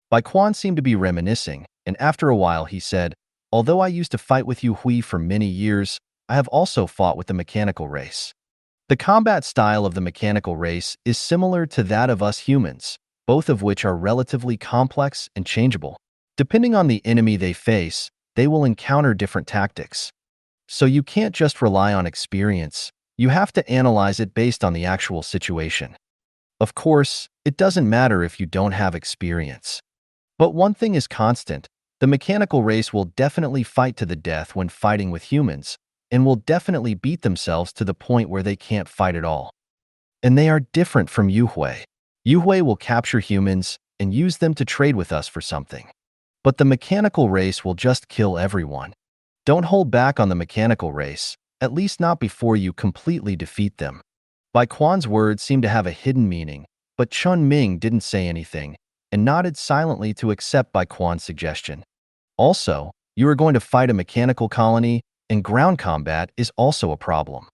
Bai Quan seemed to be reminiscing, and after a while he said, although I used to fight with Yu Hui for many years, I have also fought with the mechanical race. The combat style of the mechanical race is similar to that of us humans, both of which are relatively complex and changeable. Depending on the enemy they face, they will encounter different tactics. So you can't just rely on experience, you have to analyze it based on the actual situation. Of course, it doesn't matter if you don't have experience. But one thing is constant, the mechanical race will definitely fight to the death when fighting with humans, and will definitely beat themselves to the point where they can't fight at all. And they are different from Yu Hui. Yu Hui will capture humans and use them to trade with us for something. But the mechanical race will just kill everyone. Don't hold back on the mechanical race, at least not before you completely defeat them. Bai Quan's words seemed to have a hidden meaning, but Chen Ming didn't say anything and nodded silently to accept Bai Quan's suggestion. Also, you are going to fight a mechanical colony, and ground combat is also a problem.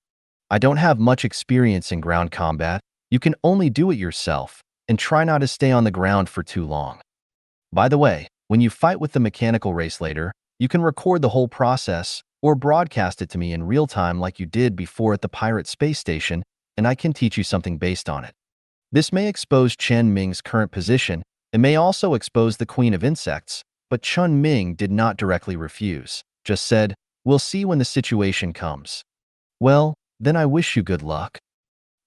I don't have much experience in ground combat. You can only do it yourself, and try not to stay on the ground for too long. By the way, when you fight with the mechanical race later, you can record the whole process or broadcast it to me in real time like you did before at the pirate space station, and I can teach you something based on it. This may expose Chen Ming's current position and may also expose the Queen of Insects, but Chen Ming did not directly refuse, just said, we'll see when the situation comes. Well, then I wish you good luck.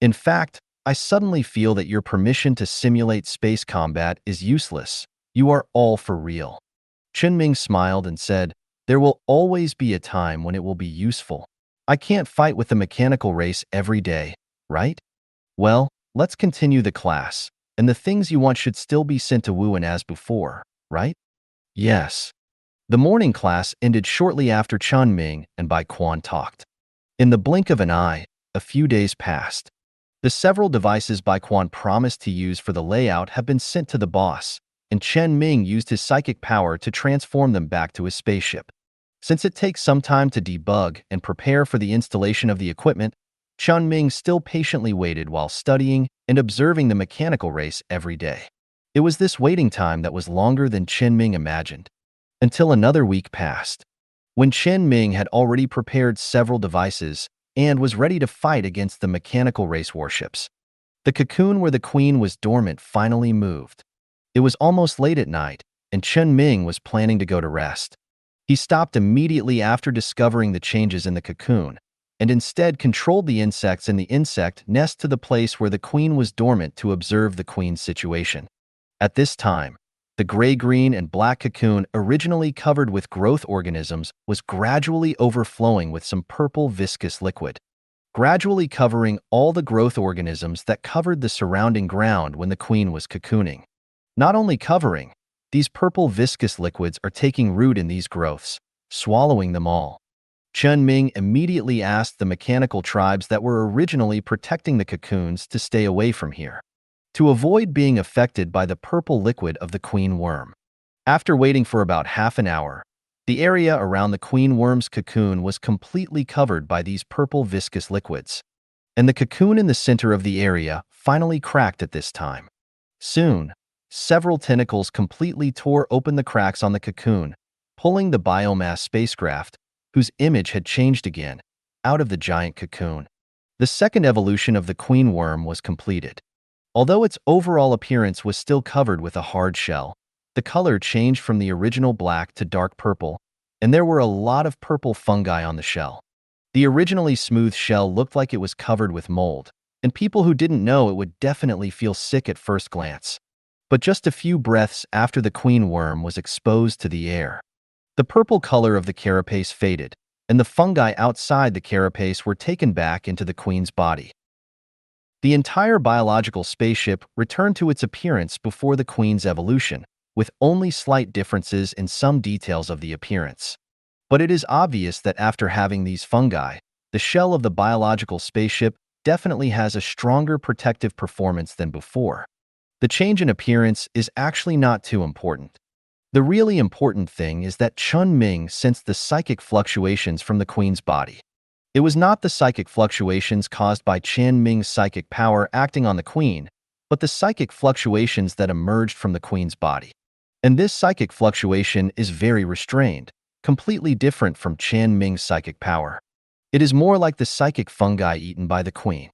In fact, I suddenly feel that your permission to simulate space combat is useless. You are all for real. Chen Ming smiled and said, there will always be a time when it will be useful. I can't fight with the mechanical race every day, right? Well, let's continue the class, and the things you want should still be sent to Wuan as before, right? Yes. The morning class ended shortly after Chen Ming and Bai Quan talked. In the blink of an eye, a few days passed. The several devices Bai Quan promised to use for the layout have been sent to the boss, and Chen Ming used his psychic power to transform them back to his spaceship. Since it takes some time to debug and prepare for the installation of the equipment, Chen Ming still patiently waited while studying and observing the mechanical race every day. It was this waiting time that was longer than Chen Ming imagined. Until another week passed. When Chen Ming had already prepared several devices and was ready to fight against the mechanical race warships, the cocoon where the queen was dormant finally moved. It was almost late at night, and Chen Ming was planning to go to rest. He stopped immediately after discovering the changes in the cocoon, and instead controlled the insects in the insect nest to the place where the queen was dormant to observe the queen's situation. At this time, the gray, green, and black cocoon, originally covered with growth organisms, was gradually overflowing with some purple viscous liquid, gradually covering all the growth organisms that covered the surrounding ground when the queen was cocooning. Not only covering, these purple viscous liquids are taking root in these growths, swallowing them all. Chen Ming immediately asked the mechanical tribes that were originally protecting the cocoons to stay away from here, to avoid being affected by the purple liquid of the queen worm. After waiting for about half an hour, the area around the queen worm's cocoon was completely covered by these purple viscous liquids, and the cocoon in the center of the area finally cracked at this time. Soon, several tentacles completely tore open the cracks on the cocoon, pulling the biomass spacecraft, whose image had changed again, out of the giant cocoon. The second evolution of the queen worm was completed. Although its overall appearance was still covered with a hard shell, the color changed from the original black to dark purple, and there were a lot of purple fungi on the shell. The originally smooth shell looked like it was covered with mold, and people who didn't know it would definitely feel sick at first glance. But just a few breaths after the queen worm was exposed to the air, the purple color of the carapace faded, and the fungi outside the carapace were taken back into the queen's body. The entire biological spaceship returned to its appearance before the queen's evolution, with only slight differences in some details of the appearance. But it is obvious that after having these fungi, the shell of the biological spaceship definitely has a stronger protective performance than before. The change in appearance is actually not too important. The really important thing is that Chen Ming sensed the psychic fluctuations from the queen's body. It was not the psychic fluctuations caused by Chen Ming's psychic power acting on the queen, but the psychic fluctuations that emerged from the queen's body. And this psychic fluctuation is very restrained, completely different from Chen Ming's psychic power. It is more like the psychic fungi eaten by the queen.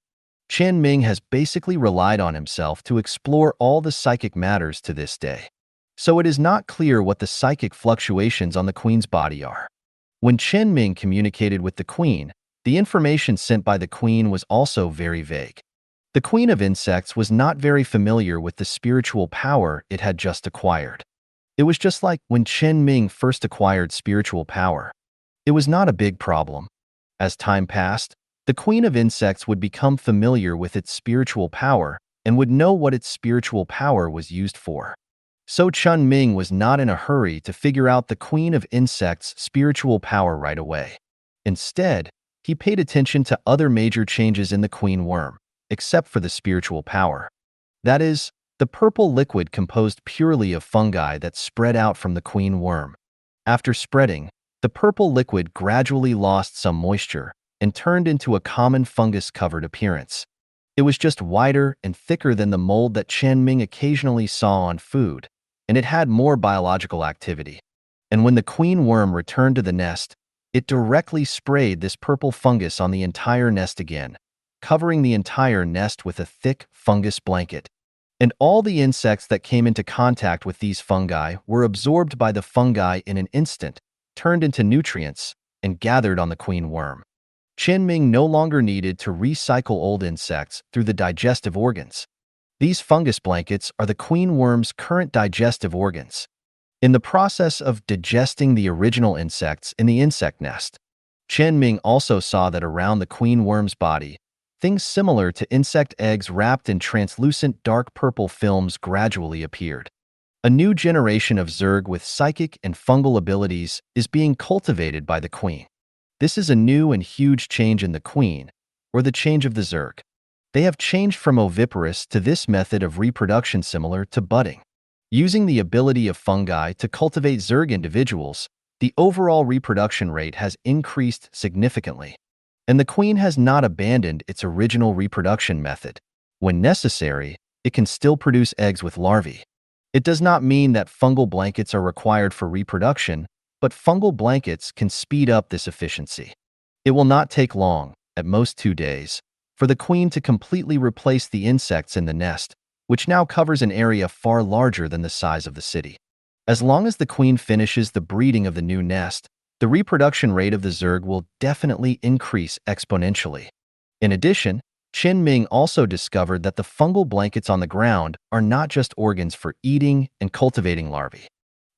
Chen Ming has basically relied on himself to explore all the psychic matters to this day. So it is not clear what the psychic fluctuations on the queen's body are. When Chen Ming communicated with the queen, the information sent by the queen was also very vague. The queen of insects was not very familiar with the spiritual power it had just acquired. It was just like when Chen Ming first acquired spiritual power. It was not a big problem. As time passed, the queen of insects would become familiar with its spiritual power and would know what its spiritual power was used for. So Chen Ming was not in a hurry to figure out the queen of insects' spiritual power right away. Instead, he paid attention to other major changes in the queen worm, except for the spiritual power. That is, the purple liquid composed purely of fungi that spread out from the queen worm. After spreading, the purple liquid gradually lost some moisture and turned into a common fungus-covered appearance. It was just wider and thicker than the mold that Chen Ming occasionally saw on food, and it had more biological activity. And when the queen worm returned to the nest, it directly sprayed this purple fungus on the entire nest again, covering the entire nest with a thick fungus blanket. And all the insects that came into contact with these fungi were absorbed by the fungi in an instant, turned into nutrients, and gathered on the queen worm. Chen Ming no longer needed to recycle old insects through the digestive organs. These fungus blankets are the queen worm's current digestive organs. In the process of digesting the original insects in the insect nest, Chen Ming also saw that around the queen worm's body, things similar to insect eggs wrapped in translucent dark purple films gradually appeared. A new generation of Zerg with psychic and fungal abilities is being cultivated by the queen. This is a new and huge change in the queen, or the change of the Zerg. They have changed from oviparous to this method of reproduction similar to budding. Using the ability of fungi to cultivate Zerg individuals, the overall reproduction rate has increased significantly. And the queen has not abandoned its original reproduction method. When necessary, it can still produce eggs with larvae. It does not mean that fungal blankets are required for reproduction, but fungal blankets can speed up this efficiency. It will not take long, at most 2 days, for the queen to completely replace the insects in the nest, which now covers an area far larger than the size of the city. As long as the queen finishes the breeding of the new nest, the reproduction rate of the Zerg will definitely increase exponentially. In addition, Chen Ming also discovered that the fungal blankets on the ground are not just organs for eating and cultivating larvae.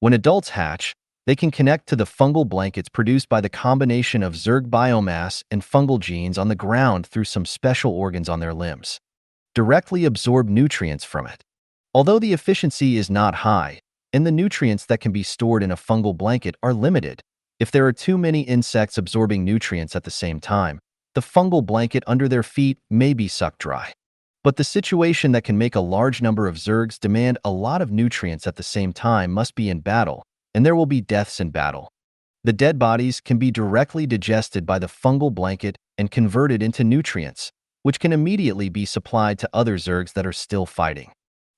When adults hatch, they can connect to the fungal blankets produced by the combination of Zerg biomass and fungal genes on the ground through some special organs on their limbs. Directly absorb nutrients from it. Although the efficiency is not high, and the nutrients that can be stored in a fungal blanket are limited, if there are too many insects absorbing nutrients at the same time, the fungal blanket under their feet may be sucked dry. But the situation that can make a large number of Zergs demand a lot of nutrients at the same time must be in battle, and there will be deaths in battle. The dead bodies can be directly digested by the fungal blanket and converted into nutrients, which can immediately be supplied to other Zergs that are still fighting.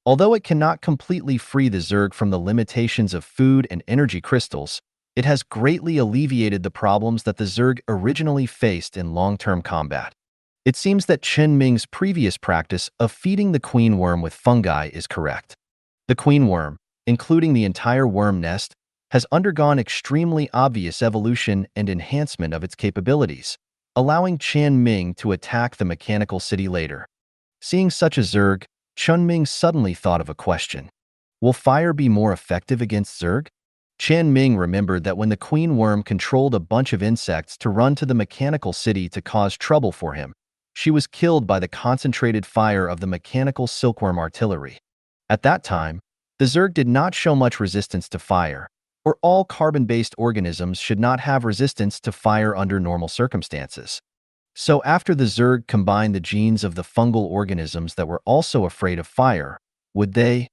Although it cannot completely free the Zerg from the limitations of food and energy crystals, it has greatly alleviated the problems that the Zerg originally faced in long-term combat. It seems that Chen Ming's previous practice of feeding the queen worm with fungi is correct. The queen worm, including the entire worm nest, has undergone extremely obvious evolution and enhancement of its capabilities, allowing Chen Ming to attack the mechanical city later. Seeing such a Zerg, Chen Ming suddenly thought of a question. Will fire be more effective against Zerg? Chen Ming remembered that when the queen worm controlled a bunch of insects to run to the mechanical city to cause trouble for him, she was killed by the concentrated fire of the mechanical silkworm artillery. At that time, the Zerg did not show much resistance to fire, or all carbon-based organisms should not have resistance to fire under normal circumstances. So after the Zerg combined the genes of the fungal organisms that were also afraid of fire, would they?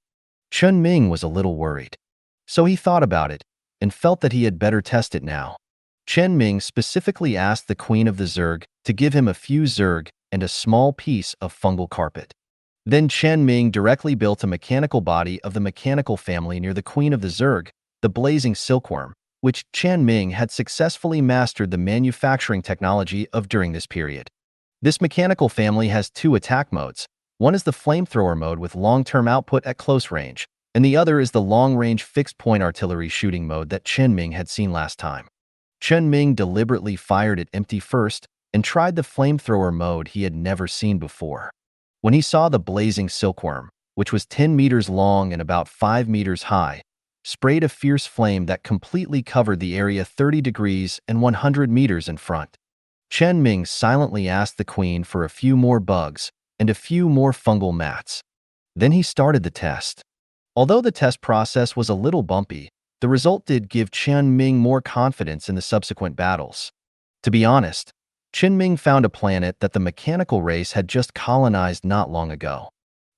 Chen Ming was a little worried. So he thought about it, and felt that he had better test it now. Chen Ming specifically asked the queen of the Zerg to give him a few Zerg and a small piece of fungal carpet. Then Chen Ming directly built a mechanical body of the mechanical family near the queen of the Zerg, the blazing silkworm, which Chen Ming had successfully mastered the manufacturing technology of during this period. This mechanical family has two attack modes. One is the flamethrower mode with long-term output at close range, and the other is the long-range fixed-point artillery shooting mode that Chen Ming had seen last time. Chen Ming deliberately fired it empty first and tried the flamethrower mode he had never seen before. When he saw the blazing silkworm, which was 10 meters long and about 5 meters high, sprayed a fierce flame that completely covered the area 30 degrees and 100 meters in front. Chen Ming silently asked the queen for a few more bugs and a few more fungal mats. Then he started the test. Although the test process was a little bumpy, the result did give Chen Ming more confidence in the subsequent battles. To be honest, Chen Ming found a planet that the mechanical race had just colonized not long ago.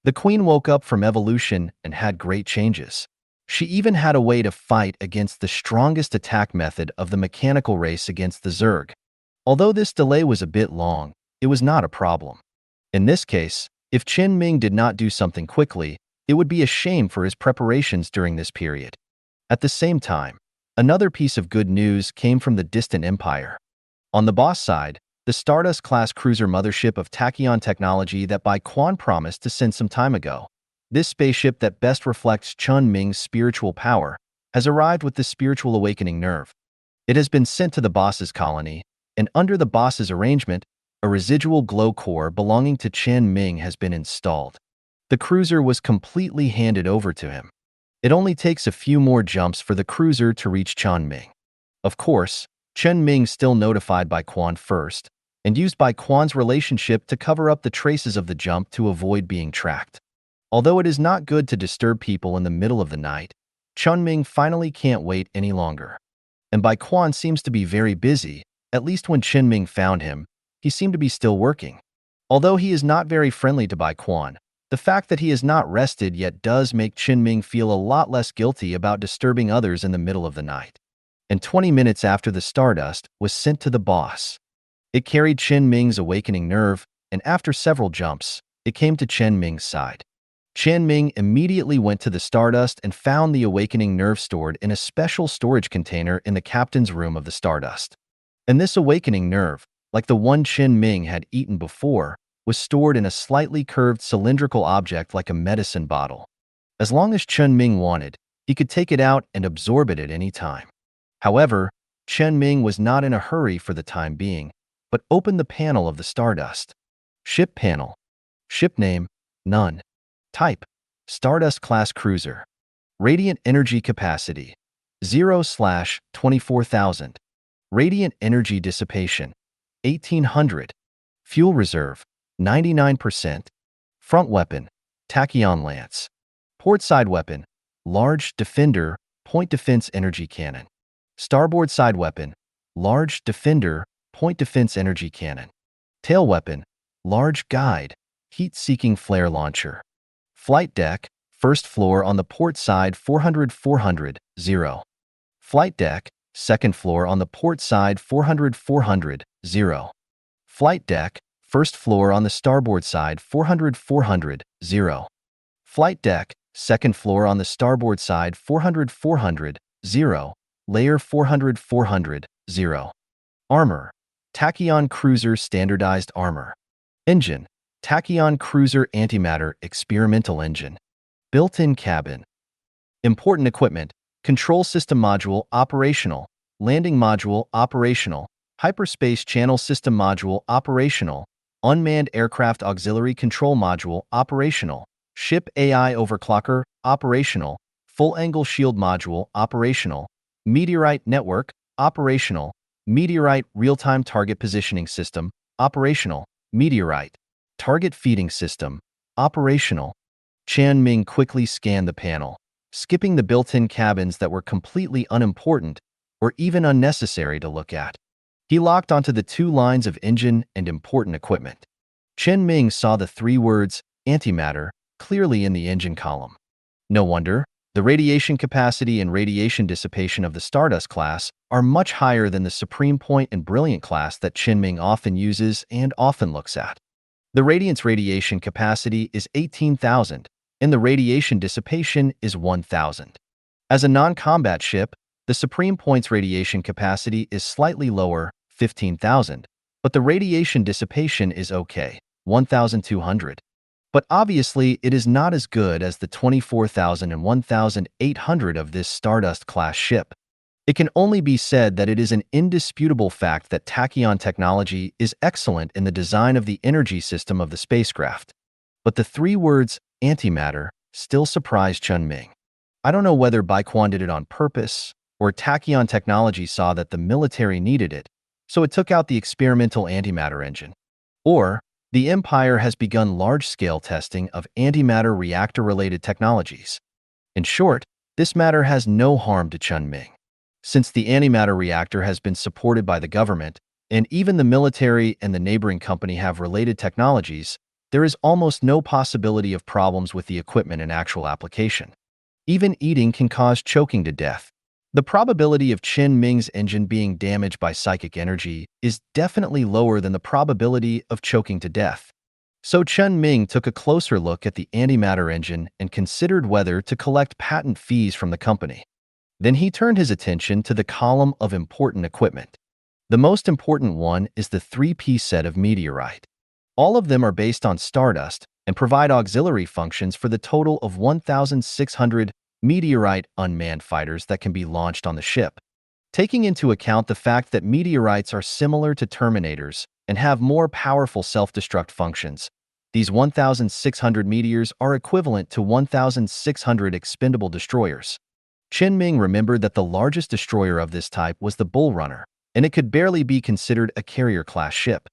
The queen woke up from evolution and had great changes. She even had a way to fight against the strongest attack method of the mechanical race against the Zerg. Although this delay was a bit long, it was not a problem. In this case, if Chen Ming did not do something quickly, it would be a shame for his preparations during this period. At the same time, another piece of good news came from the distant empire. On the boss side, the Stardust-class cruiser mothership of Tachyon technology that Bai Quan promised to send some time ago. This spaceship that best reflects Chen Ming's spiritual power has arrived with the spiritual awakening nerve. It has been sent to the boss's colony, and under the boss's arrangement, a residual glow core belonging to Chen Ming has been installed. The cruiser was completely handed over to him. It only takes a few more jumps for the cruiser to reach Chen Ming. Of course, Chen Ming still notified Bai Quan first, and used Bai Quan's relationship to cover up the traces of the jump to avoid being tracked. Although it is not good to disturb people in the middle of the night, Chen Ming finally can't wait any longer. And Bai Quan seems to be very busy, at least when Chen Ming found him, he seemed to be still working. Although he is not very friendly to Bai Quan, the fact that he is not rested yet does make Chen Ming feel a lot less guilty about disturbing others in the middle of the night. And 20 minutes after the Stardust was sent to the boss. It carried Chen Ming's awakening nerve, and after several jumps, it came to Chen Ming's side. Chen Ming immediately went to the Stardust and found the awakening nerve stored in a special storage container in the captain's room of the Stardust. And this awakening nerve, like the one Chen Ming had eaten before, was stored in a slightly curved cylindrical object like a medicine bottle. As long as Chen Ming wanted, He could take it out and absorb it at any time. However, Chen Ming was not in a hurry for the time being, but opened the panel of the Stardust. Ship panel. Ship name, none. Type, Stardust class cruiser. Radiant energy capacity, 0/24,000. Radiant energy dissipation, 1800. Fuel reserve, 99%. Front weapon, tachyon lance. Port side weapon, large defender, point defense energy cannon. Starboard side weapon, large defender, point defense energy cannon. Tail weapon, large guide, heat-seeking flare launcher. Flight deck, first floor on the port side 400-400, 0. Flight deck, second floor on the port side 400-400, 0. Flight deck, first floor on the starboard side 400-400, 0. Flight deck, second floor on the starboard side 400-400, 0. Layer 400-400, 0. Armor, Tachyon Cruiser Standardized Armor. Engine, Tachyon Cruiser Antimatter Experimental Engine. Built-in cabin. Important equipment, Control System Module operational, Landing Module operational, Hyperspace Channel System Module operational, Unmanned Aircraft Auxiliary Control Module operational, Ship AI Overclocker operational, Full Angle Shield Module operational, Meteorite Network operational, Meteorite Real-Time Target Positioning System operational, Meteorite Target Feeding System operational. Chen Ming quickly scanned the panel, skipping the built-in cabins that were completely unimportant or even unnecessary to look at. He locked onto the 2 lines of engine and important equipment. Chen Ming saw the 3 words, antimatter, clearly in the engine column. No wonder, the radiation capacity and radiation dissipation of the Stardust class are much higher than the Supreme Point and Brilliant class that Chen Ming often uses and often looks at. The Radiant's radiation capacity is 18,000, and the radiation dissipation is 1,000. As a non-combat ship, the Supreme Point's radiation capacity is slightly lower, 15,000, but the radiation dissipation is okay, 1,200. But obviously, it is not as good as the 24,000 and 1,800 of this Stardust-class ship. It can only be said that it is an indisputable fact that tachyon technology is excellent in the design of the energy system of the spacecraft. But the 3 words, antimatter, still surprise Chen Ming. I don't know whether Baikwan did it on purpose, or tachyon technology saw that the military needed it, so it took out the experimental antimatter engine. Or, the Empire has begun large-scale testing of antimatter reactor-related technologies. In short, this matter has no harm to Chen Ming. Since the antimatter reactor has been supported by the government, and even the military and the neighboring company have related technologies, there is almost no possibility of problems with the equipment in actual application. Even eating can cause choking to death. The probability of Chen Ming's engine being damaged by psychic energy is definitely lower than the probability of choking to death. So Chen Ming took a closer look at the antimatter engine and considered whether to collect patent fees from the company. Then he turned his attention to the column of important equipment. The most important one is the 3-piece set of meteorite. All of them are based on Stardust and provide auxiliary functions for the total of 1,600 meteorite unmanned fighters that can be launched on the ship. Taking into account the fact that meteorites are similar to Terminators and have more powerful self-destruct functions, these 1,600 meteors are equivalent to 1,600 expendable destroyers. Chen Ming remembered that the largest destroyer of this type was the Bull Runner, and it could barely be considered a carrier-class ship.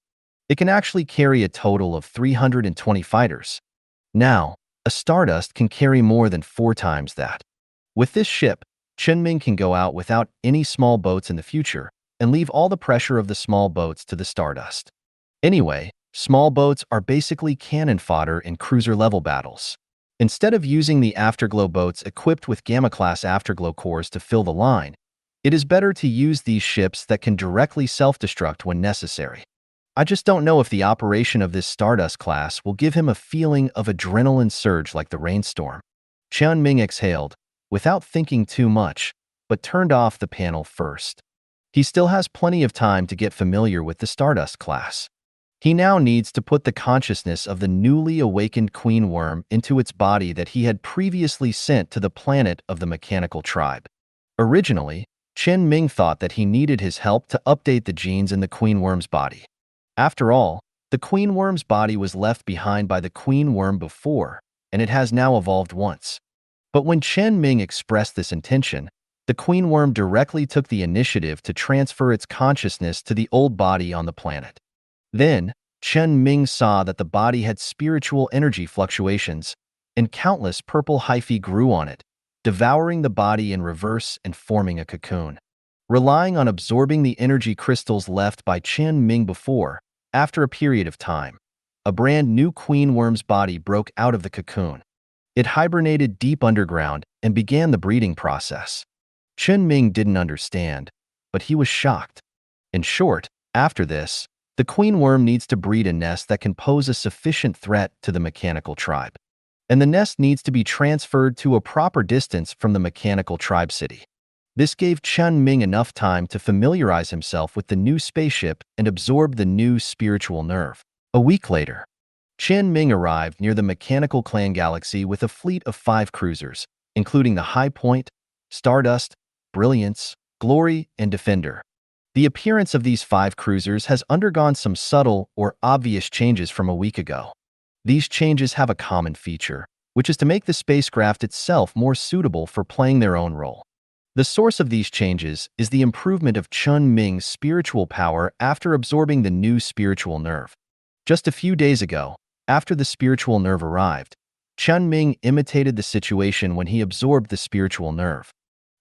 It can actually carry a total of 320 fighters. Now, a Stardust can carry more than 4 times that. With this ship, Chen Ming can go out without any small boats in the future and leave all the pressure of the small boats to the Stardust. Anyway, small boats are basically cannon fodder in cruiser-level battles. Instead of using the Afterglow boats equipped with Gamma-class Afterglow cores to fill the line, it is better to use these ships that can directly self-destruct when necessary. I just don't know if the operation of this Stardust class will give him a feeling of adrenaline surge like the rainstorm. Chen Ming exhaled, without thinking too much, but turned off the panel first. He still has plenty of time to get familiar with the Stardust class. He now needs to put the consciousness of the newly awakened queen worm into its body that he had previously sent to the planet of the mechanical tribe. Originally, Chen Ming thought that he needed his help to update the genes in the queen worm's body. After all, the queen worm's body was left behind by the queen worm before, and it has now evolved once. But when Chen Ming expressed this intention, the queen worm directly took the initiative to transfer its consciousness to the old body on the planet. Then, Chen Ming saw that the body had spiritual energy fluctuations, and countless purple hyphae grew on it, devouring the body in reverse and forming a cocoon. Relying on absorbing the energy crystals left by Chen Ming before, after a period of time, a brand new queen worm's body broke out of the cocoon. It hibernated deep underground and began the breeding process. Chen Ming didn't understand, but he was shocked. In short, after this, the queen worm needs to breed a nest that can pose a sufficient threat to the mechanical tribe. And the nest needs to be transferred to a proper distance from the mechanical tribe city. This gave Chen Ming enough time to familiarize himself with the new spaceship and absorb the new spiritual nerve. A week later, Chen Ming arrived near the mechanical clan galaxy with a fleet of 5 cruisers, including the High Point, Stardust, Brilliance, Glory, and Defender. The appearance of these 5 cruisers has undergone some subtle or obvious changes from a week ago. These changes have a common feature, which is to make the spacecraft itself more suitable for playing their own role. The source of these changes is the improvement of Chen Ming's spiritual power after absorbing the new spiritual nerve. Just a few days ago, after the spiritual nerve arrived, Chen Ming imitated the situation when he absorbed the spiritual nerve.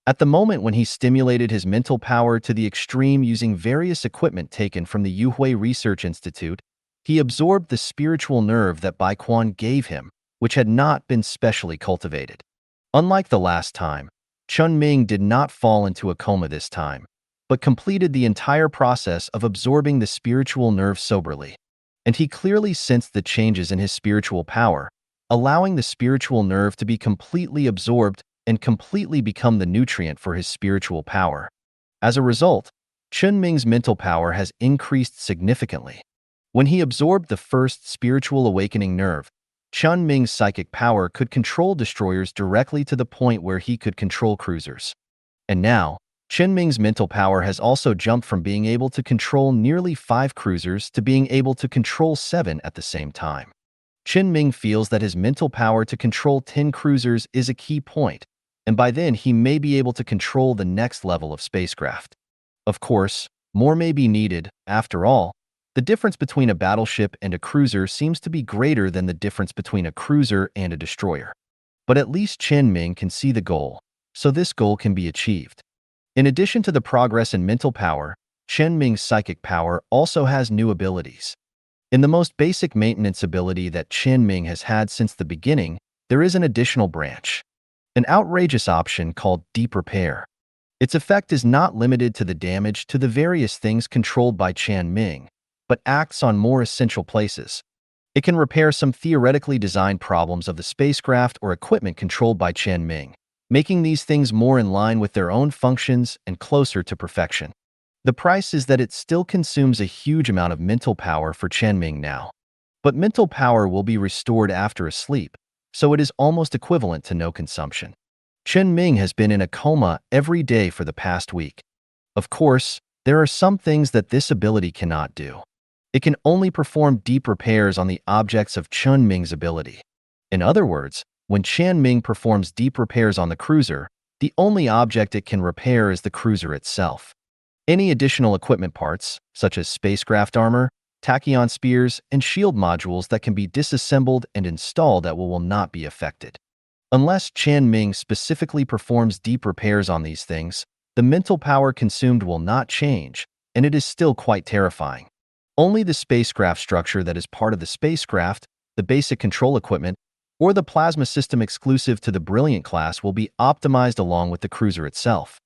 At the moment when he stimulated his mental power to the extreme using various equipment taken from the Yuhui Research Institute, he absorbed the spiritual nerve that Bai Quan gave him, which had not been specially cultivated. Unlike the last time, Chen Ming did not fall into a coma this time, but completed the entire process of absorbing the spiritual nerve soberly. And he clearly sensed the changes in his spiritual power, allowing the spiritual nerve to be completely absorbed and completely become the nutrient for his spiritual power. As a result, Chen Ming's mental power has increased significantly. When he absorbed the first spiritual awakening nerve, Chen Ming's psychic power could control destroyers directly to the point where he could control cruisers. And now, Chen Ming's mental power has also jumped from being able to control nearly 5 cruisers to being able to control 7 at the same time. Chen Ming feels that his mental power to control 10 cruisers is a key point, and by then he may be able to control the next level of spacecraft. Of course, more may be needed. After all, the difference between a battleship and a cruiser seems to be greater than the difference between a cruiser and a destroyer. But at least Chen Ming can see the goal, so this goal can be achieved. In addition to the progress in mental power, Chen Ming's psychic power also has new abilities. In the most basic maintenance ability that Chen Ming has had since the beginning, there is an additional branch. An outrageous option called Deep Repair. Its effect is not limited to the damage to the various things controlled by Chen Ming, but acts on more essential places. It can repair some theoretically designed problems of the spacecraft or equipment controlled by Chen Ming, making these things more in line with their own functions and closer to perfection. The price is that it still consumes a huge amount of mental power for Chen Ming now. But mental power will be restored after a sleep, so it is almost equivalent to no consumption. Chen Ming has been in a coma every day for the past week. Of course, there are some things that this ability cannot do. It can only perform deep repairs on the objects of Chen Ming's ability. In other words, when Chen Ming performs deep repairs on the cruiser, the only object it can repair is the cruiser itself. Any additional equipment parts, such as spacecraft armor, tachyon spears, and shield modules that can be disassembled and installed will not be affected. Unless Chen Ming specifically performs deep repairs on these things, the mental power consumed will not change, and it is still quite terrifying. Only the spacecraft structure that is part of the spacecraft, the basic control equipment, or the plasma system exclusive to the Brilliant class will be optimized along with the cruiser itself.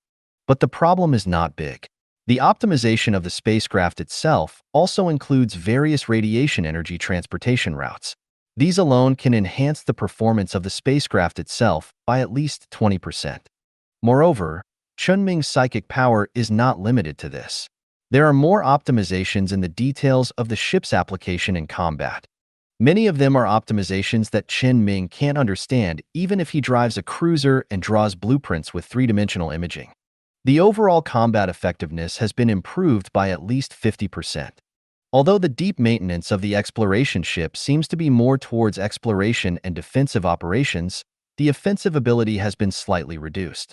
But the problem is not big. The optimization of the spacecraft itself also includes various radiation energy transportation routes. These alone can enhance the performance of the spacecraft itself by at least 20%. Moreover, Chen Ming's psychic power is not limited to this. There are more optimizations in the details of the ship's application in combat. Many of them are optimizations that Chen Ming can't understand even if he drives a cruiser and draws blueprints with three-dimensional imaging. The overall combat effectiveness has been improved by at least 50%. Although the deep maintenance of the exploration ship seems to be more towards exploration and defensive operations, the offensive ability has been slightly reduced.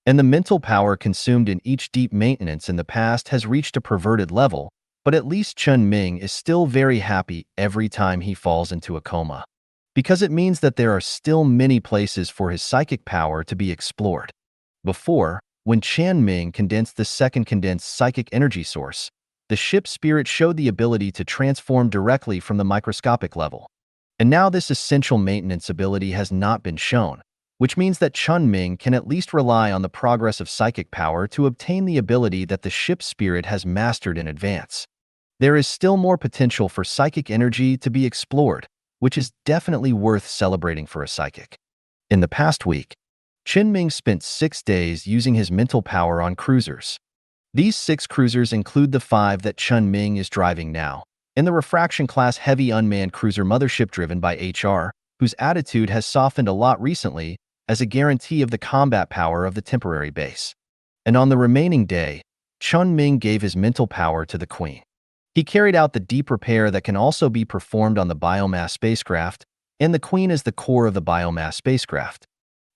And the mental power consumed in each deep maintenance in the past has reached a perverted level, but at least Chen Ming is still very happy every time he falls into a coma, because it means that there are still many places for his psychic power to be explored. Before, when Chen Ming condensed the second condensed psychic energy source, the ship's spirit showed the ability to transform directly from the microscopic level. And now this essential maintenance ability has not been shown, which means that Chen Ming can at least rely on the progress of psychic power to obtain the ability that the ship's spirit has mastered in advance. There is still more potential for psychic energy to be explored, which is definitely worth celebrating for a psychic. In the past week, Chen Ming spent 6 days using his mental power on cruisers. These 6 cruisers include the 5 that Chen Ming is driving now, and the refraction-class heavy unmanned cruiser mothership driven by HR, whose attitude has softened a lot recently as a guarantee of the combat power of the temporary base. And on the remaining day, Chen Ming gave his mental power to the Queen. He carried out the deep repair that can also be performed on the biomass spacecraft, and the Queen is the core of the biomass spacecraft.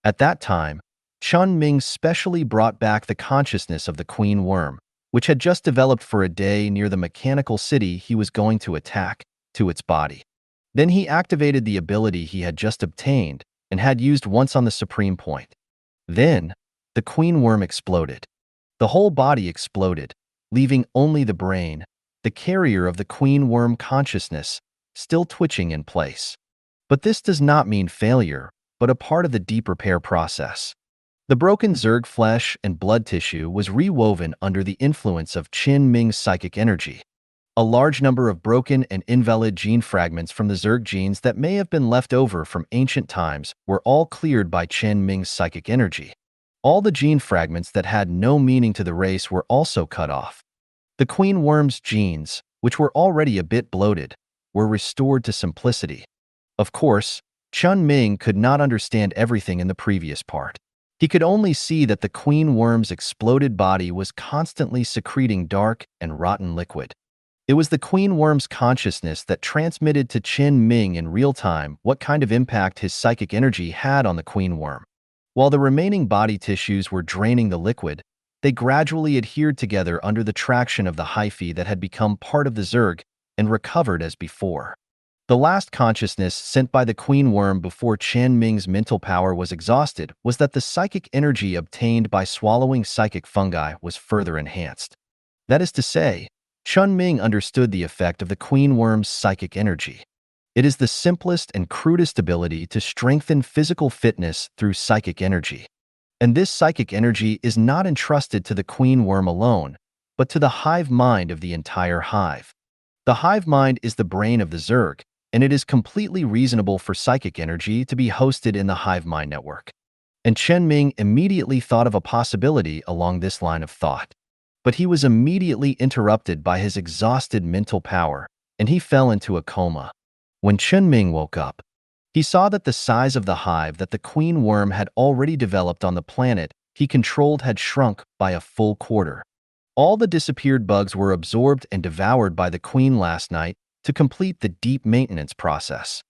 At that time, Chen Ming specially brought back the consciousness of the Queen Worm, which had just developed for a day near the mechanical city he was going to attack, to its body. Then he activated the ability he had just obtained and had used once on the Supreme Point. Then, the Queen Worm exploded. The whole body exploded, leaving only the brain, the carrier of the Queen Worm consciousness, still twitching in place. But this does not mean failure, but a part of the deep repair process. The broken Zerg flesh and blood tissue was rewoven under the influence of Chen Ming's psychic energy. A large number of broken and invalid gene fragments from the Zerg genes that may have been left over from ancient times were all cleared by Chen Ming's psychic energy. All the gene fragments that had no meaning to the race were also cut off. The Queen Worm's genes, which were already a bit bloated, were restored to simplicity. Of course, Chen Ming could not understand everything in the previous part. He could only see that the Queen Worm's exploded body was constantly secreting dark and rotten liquid. It was the Queen Worm's consciousness that transmitted to Chen Ming in real time what kind of impact his psychic energy had on the Queen Worm. While the remaining body tissues were draining the liquid, they gradually adhered together under the traction of the hyphae that had become part of the Zerg and recovered as before. The last consciousness sent by the Queen Worm before Chen Ming's mental power was exhausted was that the psychic energy obtained by swallowing psychic fungi was further enhanced. That is to say, Chen Ming understood the effect of the Queen Worm's psychic energy. It is the simplest and crudest ability to strengthen physical fitness through psychic energy. And this psychic energy is not entrusted to the Queen Worm alone, but to the hive mind of the entire hive. The hive mind is the brain of the Zerg, and it is completely reasonable for psychic energy to be hosted in the hive mind network. And Chen Ming immediately thought of a possibility along this line of thought. But he was immediately interrupted by his exhausted mental power, and he fell into a coma. When Chen Ming woke up, he saw that the size of the hive that the Queen Worm had already developed on the planet he controlled had shrunk by a full quarter. All the disappeared bugs were absorbed and devoured by the Queen last night to complete the deep maintenance process.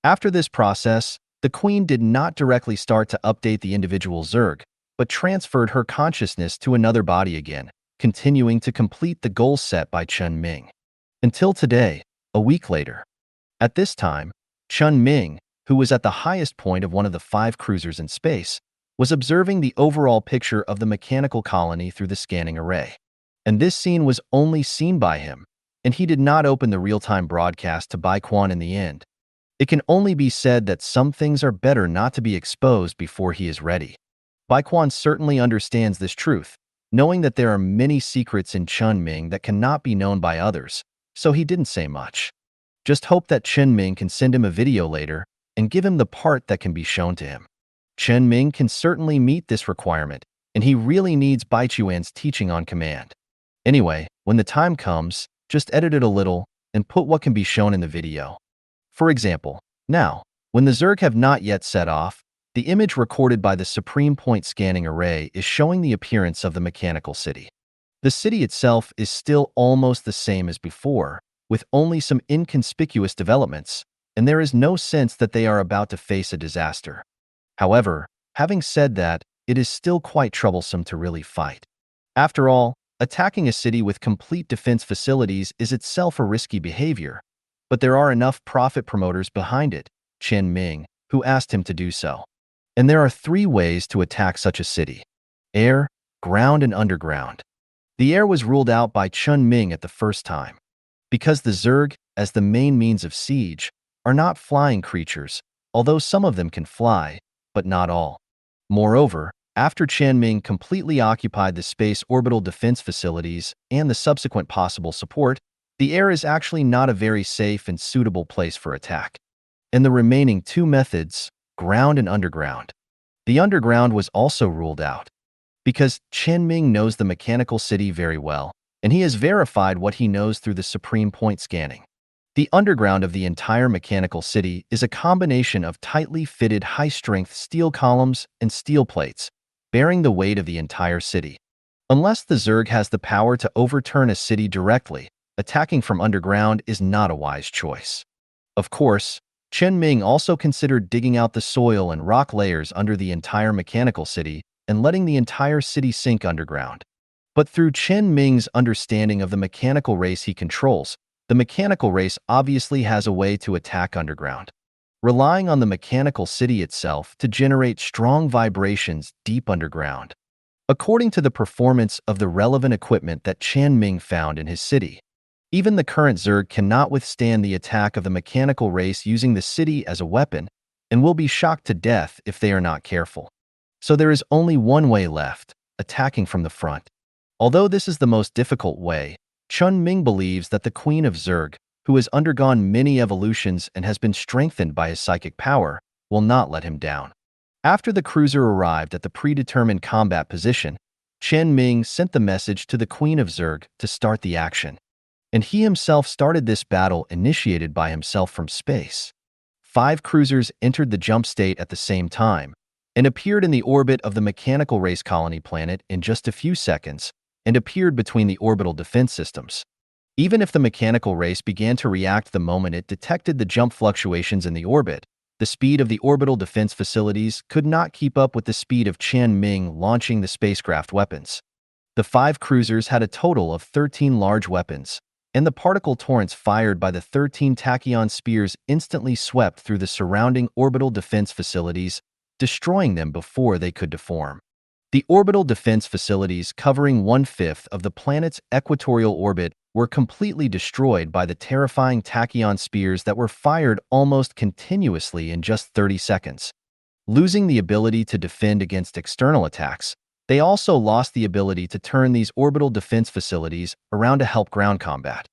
After this process, the Queen did not directly start to update the individual Zerg, but transferred her consciousness to another body again, continuing to complete the goal set by Chen Ming. Until today, a week later. At this time, Chen Ming, who was at the highest point of one of the 5 cruisers in space, was observing the overall picture of the mechanical colony through the scanning array. And this scene was only seen by him, and he did not open the real-time broadcast to Baiquan in the end. It can only be said that some things are better not to be exposed before he is ready. Baiquan certainly understands this truth, knowing that there are many secrets in Chen Ming that cannot be known by others, so he didn't say much. Just hope that Chen Ming can send him a video later and give him the part that can be shown to him. Chen Ming can certainly meet this requirement, and he really needs Baichuan's teaching on command. Anyway, when When the time comes, just edit it a little and put what can be shown in the video. For example, now, when the Zerg have not yet set off, the image recorded by the Supreme Point Scanning Array is showing the appearance of the mechanical city. The city itself is still almost the same as before, with only some inconspicuous developments, and there is no sense that they are about to face a disaster. However, having said that, it is still quite troublesome to really fight. After all, attacking a city with complete defense facilities is itself a risky behavior, but there are enough profit promoters behind it, Chen Ming, who asked him to do so. And there are 3 ways to attack such a city: air, ground, and underground. The air was ruled out by Chen Ming at the first time, because the Zerg, as the main means of siege, are not flying creatures, although some of them can fly, but not all. Moreover, after Chen Ming completely occupied the space orbital defense facilities and the subsequent possible support, the air is actually not a very safe and suitable place for attack. And the remaining 2 methods, ground and underground. The underground was also ruled out, because Chen Ming knows the mechanical city very well, and he has verified what he knows through the Supreme Point scanning. The underground of the entire mechanical city is a combination of tightly fitted high-strength steel columns and steel plates, bearing the weight of the entire city. Unless the Zerg has the power to overturn a city directly, attacking from underground is not a wise choice. Of course, Chen Ming also considered digging out the soil and rock layers under the entire mechanical city and letting the entire city sink underground. But through Chen Ming's understanding of the mechanical race he controls, the mechanical race obviously has a way to attack underground, relying on the mechanical city itself to generate strong vibrations deep underground. According to the performance of the relevant equipment that Chen Ming found in his city, even the current Zerg cannot withstand the attack of the mechanical race using the city as a weapon and will be shocked to death if they are not careful. So there is only one way left: attacking from the front. Although this is the most difficult way, Chen Ming believes that the Queen of Zerg, who has undergone many evolutions and has been strengthened by his psychic power, will not let him down. After the cruiser arrived at the predetermined combat position, Chen Ming sent the message to the Queen of Zerg to start the action, and he himself started this battle initiated by himself from space. 5 cruisers entered the jump state at the same time and appeared in the orbit of the mechanical race colony planet in just a few seconds and appeared between the orbital defense systems. Even if the mechanical race began to react the moment it detected the jump fluctuations in the orbit, the speed of the orbital defense facilities could not keep up with the speed of Chen Ming launching the spacecraft weapons. The 5 cruisers had a total of 13 large weapons, and the particle torrents fired by the 13 tachyon spears instantly swept through the surrounding orbital defense facilities, destroying them before they could deform. The orbital defense facilities, covering 1/5 of the planet's equatorial orbit, were completely destroyed by the terrifying tachyon spears that were fired almost continuously in just 30 seconds. Losing the ability to defend against external attacks, they also lost the ability to turn these orbital defense facilities around to help ground combat.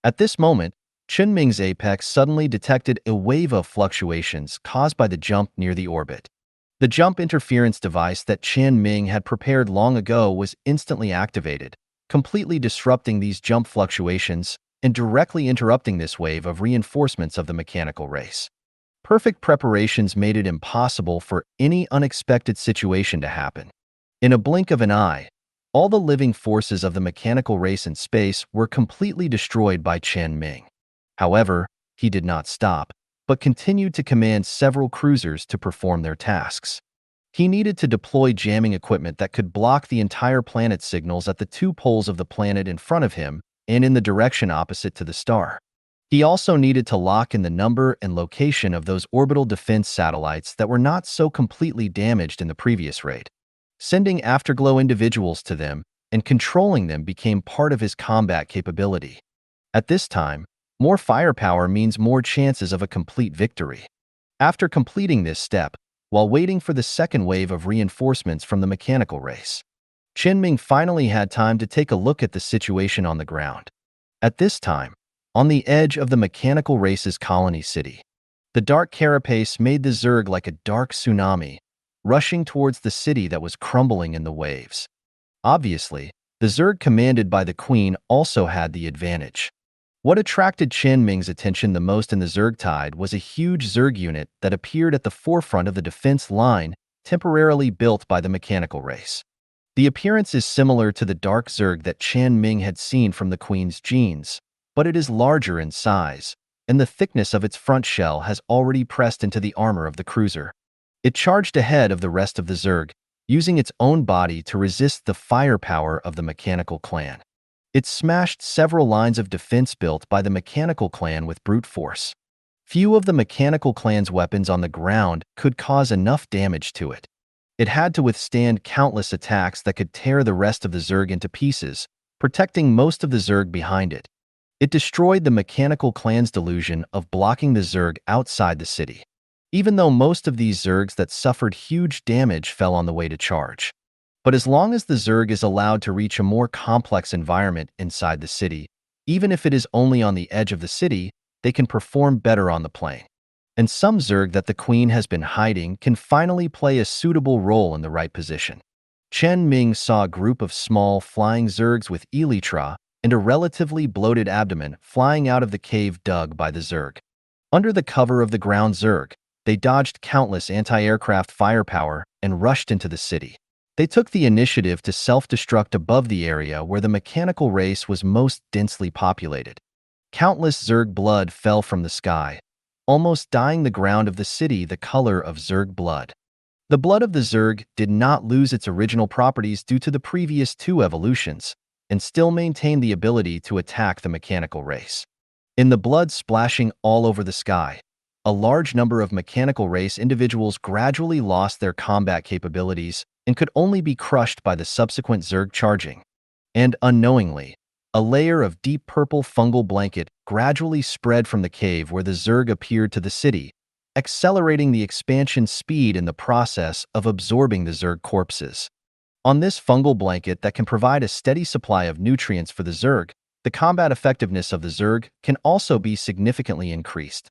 At this moment, Chen Ming's apex suddenly detected a wave of fluctuations caused by the jump near the orbit. The jump interference device that Chen Ming had prepared long ago was instantly activated, completely disrupting these jump fluctuations and directly interrupting this wave of reinforcements of the mechanical race. Perfect preparations made it impossible for any unexpected situation to happen. In a blink of an eye, all the living forces of the mechanical race in space were completely destroyed by Chen Ming. However, he did not stop, but continued to command several cruisers to perform their tasks. He needed to deploy jamming equipment that could block the entire planet's signals at the 2 poles of the planet in front of him and in the direction opposite to the star. He also needed to lock in the number and location of those orbital defense satellites that were not so completely damaged in the previous raid. Sending afterglow individuals to them and controlling them became part of his combat capability. At this time, more firepower means more chances of a complete victory. After completing this step, while waiting for the second wave of reinforcements from the mechanical race, Chen Ming finally had time to take a look at the situation on the ground. At this time, on the edge of the mechanical race's colony city, the dark carapace made the Zerg like a dark tsunami, rushing towards the city that was crumbling in the waves. Obviously, The Zerg commanded by the Queen also had the advantage. What attracted Chen Ming's attention the most in the Zerg tide was a huge Zerg unit that appeared at the forefront of the defense line, temporarily built by the mechanical race. The appearance is similar to the dark Zerg that Chen Ming had seen from the Queen's genes, but it is larger in size, and the thickness of its front shell has already pressed into the armor of the cruiser. It charged ahead of the rest of the Zerg, using its own body to resist the firepower of the mechanical clan. It smashed several lines of defense built by the mechanical clan with brute force. Few of the mechanical clan's weapons on the ground could cause enough damage to it. It had to withstand countless attacks that could tear the rest of the Zerg into pieces, protecting most of the Zerg behind it. It destroyed the mechanical clan's delusion of blocking the Zerg outside the city, even though most of these Zergs that suffered huge damage fell on the way to charge. But as long as the Zerg is allowed to reach a more complex environment inside the city, even if it is only on the edge of the city, they can perform better on the plain. And some Zerg that the Queen has been hiding can finally play a suitable role in the right position. Chen Ming saw a group of small, flying Zergs with elytra and a relatively bloated abdomen flying out of the cave dug by the Zerg. Under the cover of the ground Zerg, they dodged countless anti-aircraft firepower and rushed into the city. They took the initiative to self-destruct above the area where the mechanical race was most densely populated. Countless Zerg blood fell from the sky, almost dyeing the ground of the city the color of Zerg blood. The blood of the Zerg did not lose its original properties due to the previous two evolutions, and still maintained the ability to attack the mechanical race. In the blood splashing all over the sky, a large number of mechanical race individuals gradually lost their combat capabilities and could only be crushed by the subsequent Zerg charging. And unknowingly, a layer of deep purple fungal blanket gradually spread from the cave where the Zerg appeared to the city, accelerating the expansion speed in the process of absorbing the Zerg corpses. On this fungal blanket that can provide a steady supply of nutrients for the Zerg, the combat effectiveness of the Zerg can also be significantly increased.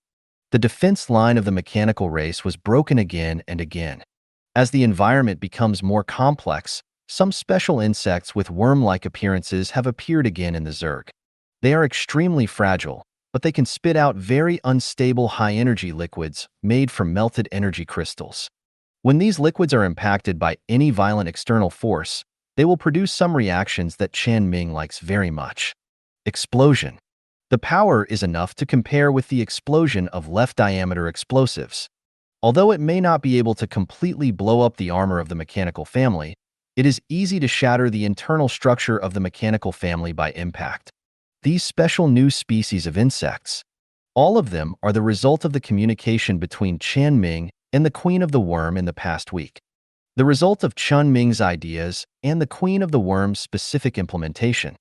The defense line of the mechanical race was broken again and again. As the environment becomes more complex, some special insects with worm-like appearances have appeared again in the Zerg. They are extremely fragile, but they can spit out very unstable high-energy liquids made from melted energy crystals. When these liquids are impacted by any violent external force, they will produce some reactions that Chen Ming likes very much. Explosion. The power is enough to compare with the explosion of left-diameter explosives. Although it may not be able to completely blow up the armor of the mechanical family, it is easy to shatter the internal structure of the mechanical family by impact. These special new species of insects, all of them are the result of the communication between Chen Ming and the Queen of the Worm in the past week. The result of Chen Ming's ideas and the Queen of the Worm's specific implementation.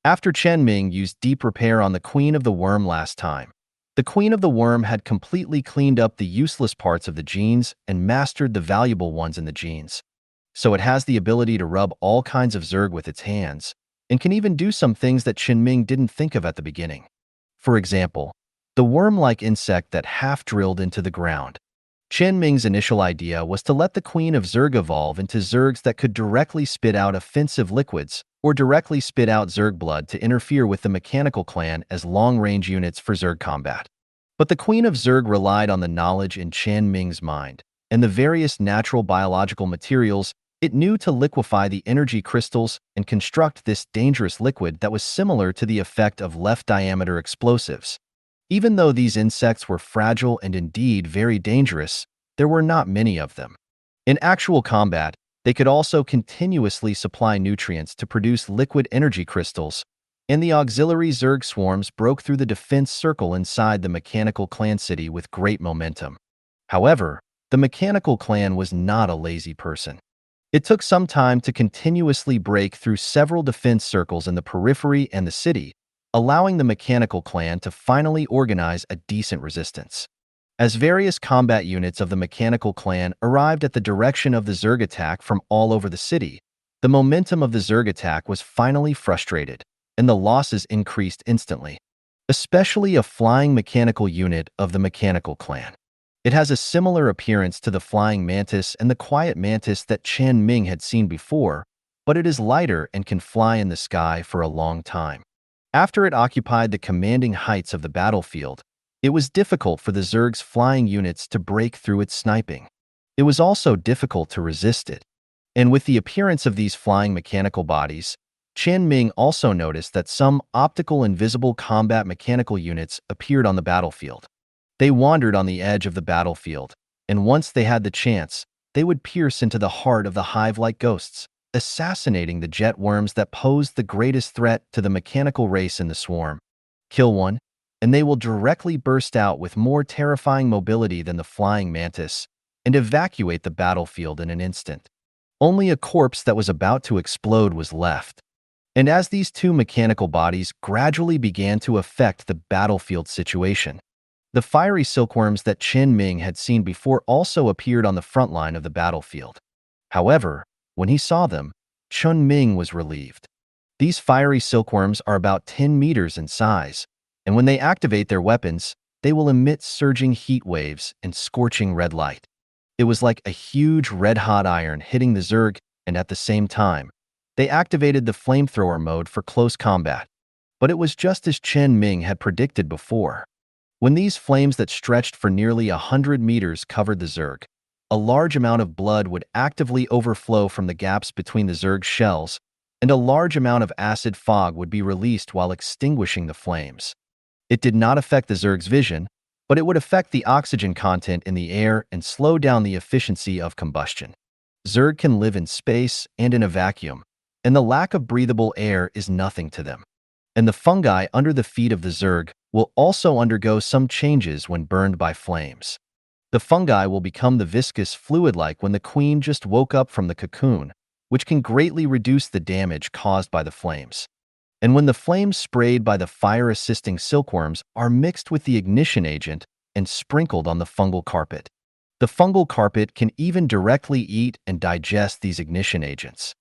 After Chen Ming used deep repair on the Queen of the Worm last time, the Queen of the Worm had completely cleaned up the useless parts of the genes and mastered the valuable ones in the genes. So it has the ability to rub all kinds of Zerg with its hands, and can even do some things that Chen Ming didn't think of at the beginning. For example, the worm-like insect that half-drilled into the ground. Chen Ming's initial idea was to let the Queen of Zerg evolve into Zergs that could directly spit out offensive liquids or directly spit out Zerg blood to interfere with the mechanical clan as long-range units for Zerg combat. But the Queen of Zerg relied on the knowledge in Chen Ming's mind and the various natural biological materials it knew to liquefy the energy crystals and construct this dangerous liquid that was similar to the effect of left-diameter explosives. Even though these insects were fragile and indeed very dangerous, there were not many of them. In actual combat, they could also continuously supply nutrients to produce liquid energy crystals, and the auxiliary Zerg swarms broke through the defense circle inside the mechanical clan city with great momentum. However, the mechanical clan was not a lazy person. It took some time to continuously break through several defense circles in the periphery and the city, allowing the mechanical clan to finally organize a decent resistance. As various combat units of the mechanical clan arrived at the direction of the Zerg attack from all over the city, the momentum of the Zerg attack was finally frustrated, and the losses increased instantly, especially a flying mechanical unit of the mechanical clan. It has a similar appearance to the flying mantis and the quiet mantis that Chen Ming had seen before, but it is lighter and can fly in the sky for a long time. After it occupied the commanding heights of the battlefield, it was difficult for the Zerg's flying units to break through its sniping. It was also difficult to resist it. And with the appearance of these flying mechanical bodies, Chen Ming also noticed that some optical invisible combat mechanical units appeared on the battlefield. They wandered on the edge of the battlefield, and once they had the chance, they would pierce into the heart of the hive like ghosts, assassinating the jet worms that posed the greatest threat to the mechanical race in the swarm. Kill one, and they will directly burst out with more terrifying mobility than the flying mantis, and evacuate the battlefield in an instant. Only a corpse that was about to explode was left. And as these two mechanical bodies gradually began to affect the battlefield situation, the fiery silkworms that Chen Ming had seen before also appeared on the front line of the battlefield. However, when he saw them, Chen Ming was relieved. These fiery silkworms are about 10 meters in size, and when they activate their weapons, they will emit surging heat waves and scorching red light. It was like a huge red-hot iron hitting the Zerg, and at the same time, they activated the flamethrower mode for close combat. But it was just as Chen Ming had predicted before. When these flames that stretched for nearly 100 meters covered the Zerg, a large amount of blood would actively overflow from the gaps between the Zerg's shells, and a large amount of acid fog would be released while extinguishing the flames. It did not affect the Zerg's vision, but it would affect the oxygen content in the air and slow down the efficiency of combustion. Zerg can live in space and in a vacuum, and the lack of breathable air is nothing to them. And the fungi under the feet of the Zerg will also undergo some changes when burned by flames. The fungi will become the viscous fluid-like when the queen just woke up from the cocoon, which can greatly reduce the damage caused by the flames. And when the flames sprayed by the fire-assisting silkworms are mixed with the ignition agent and sprinkled on the fungal carpet, the fungal carpet can even directly eat and digest these ignition agents.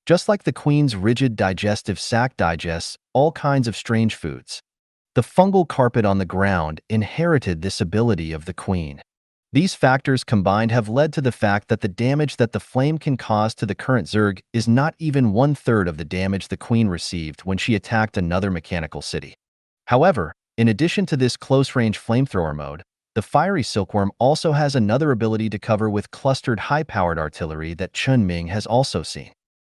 Just like the queen's rigid digestive sac digests all kinds of strange foods, the fungal carpet on the ground inherited this ability of the queen. These factors combined have led to the fact that the damage that the flame can cause to the current Zerg is not even 1/3 of the damage the queen received when she attacked another mechanical city. However, in addition to this close-range flamethrower mode, the fiery silkworm also has another ability to cover with clustered high-powered artillery that Chen Ming has also seen.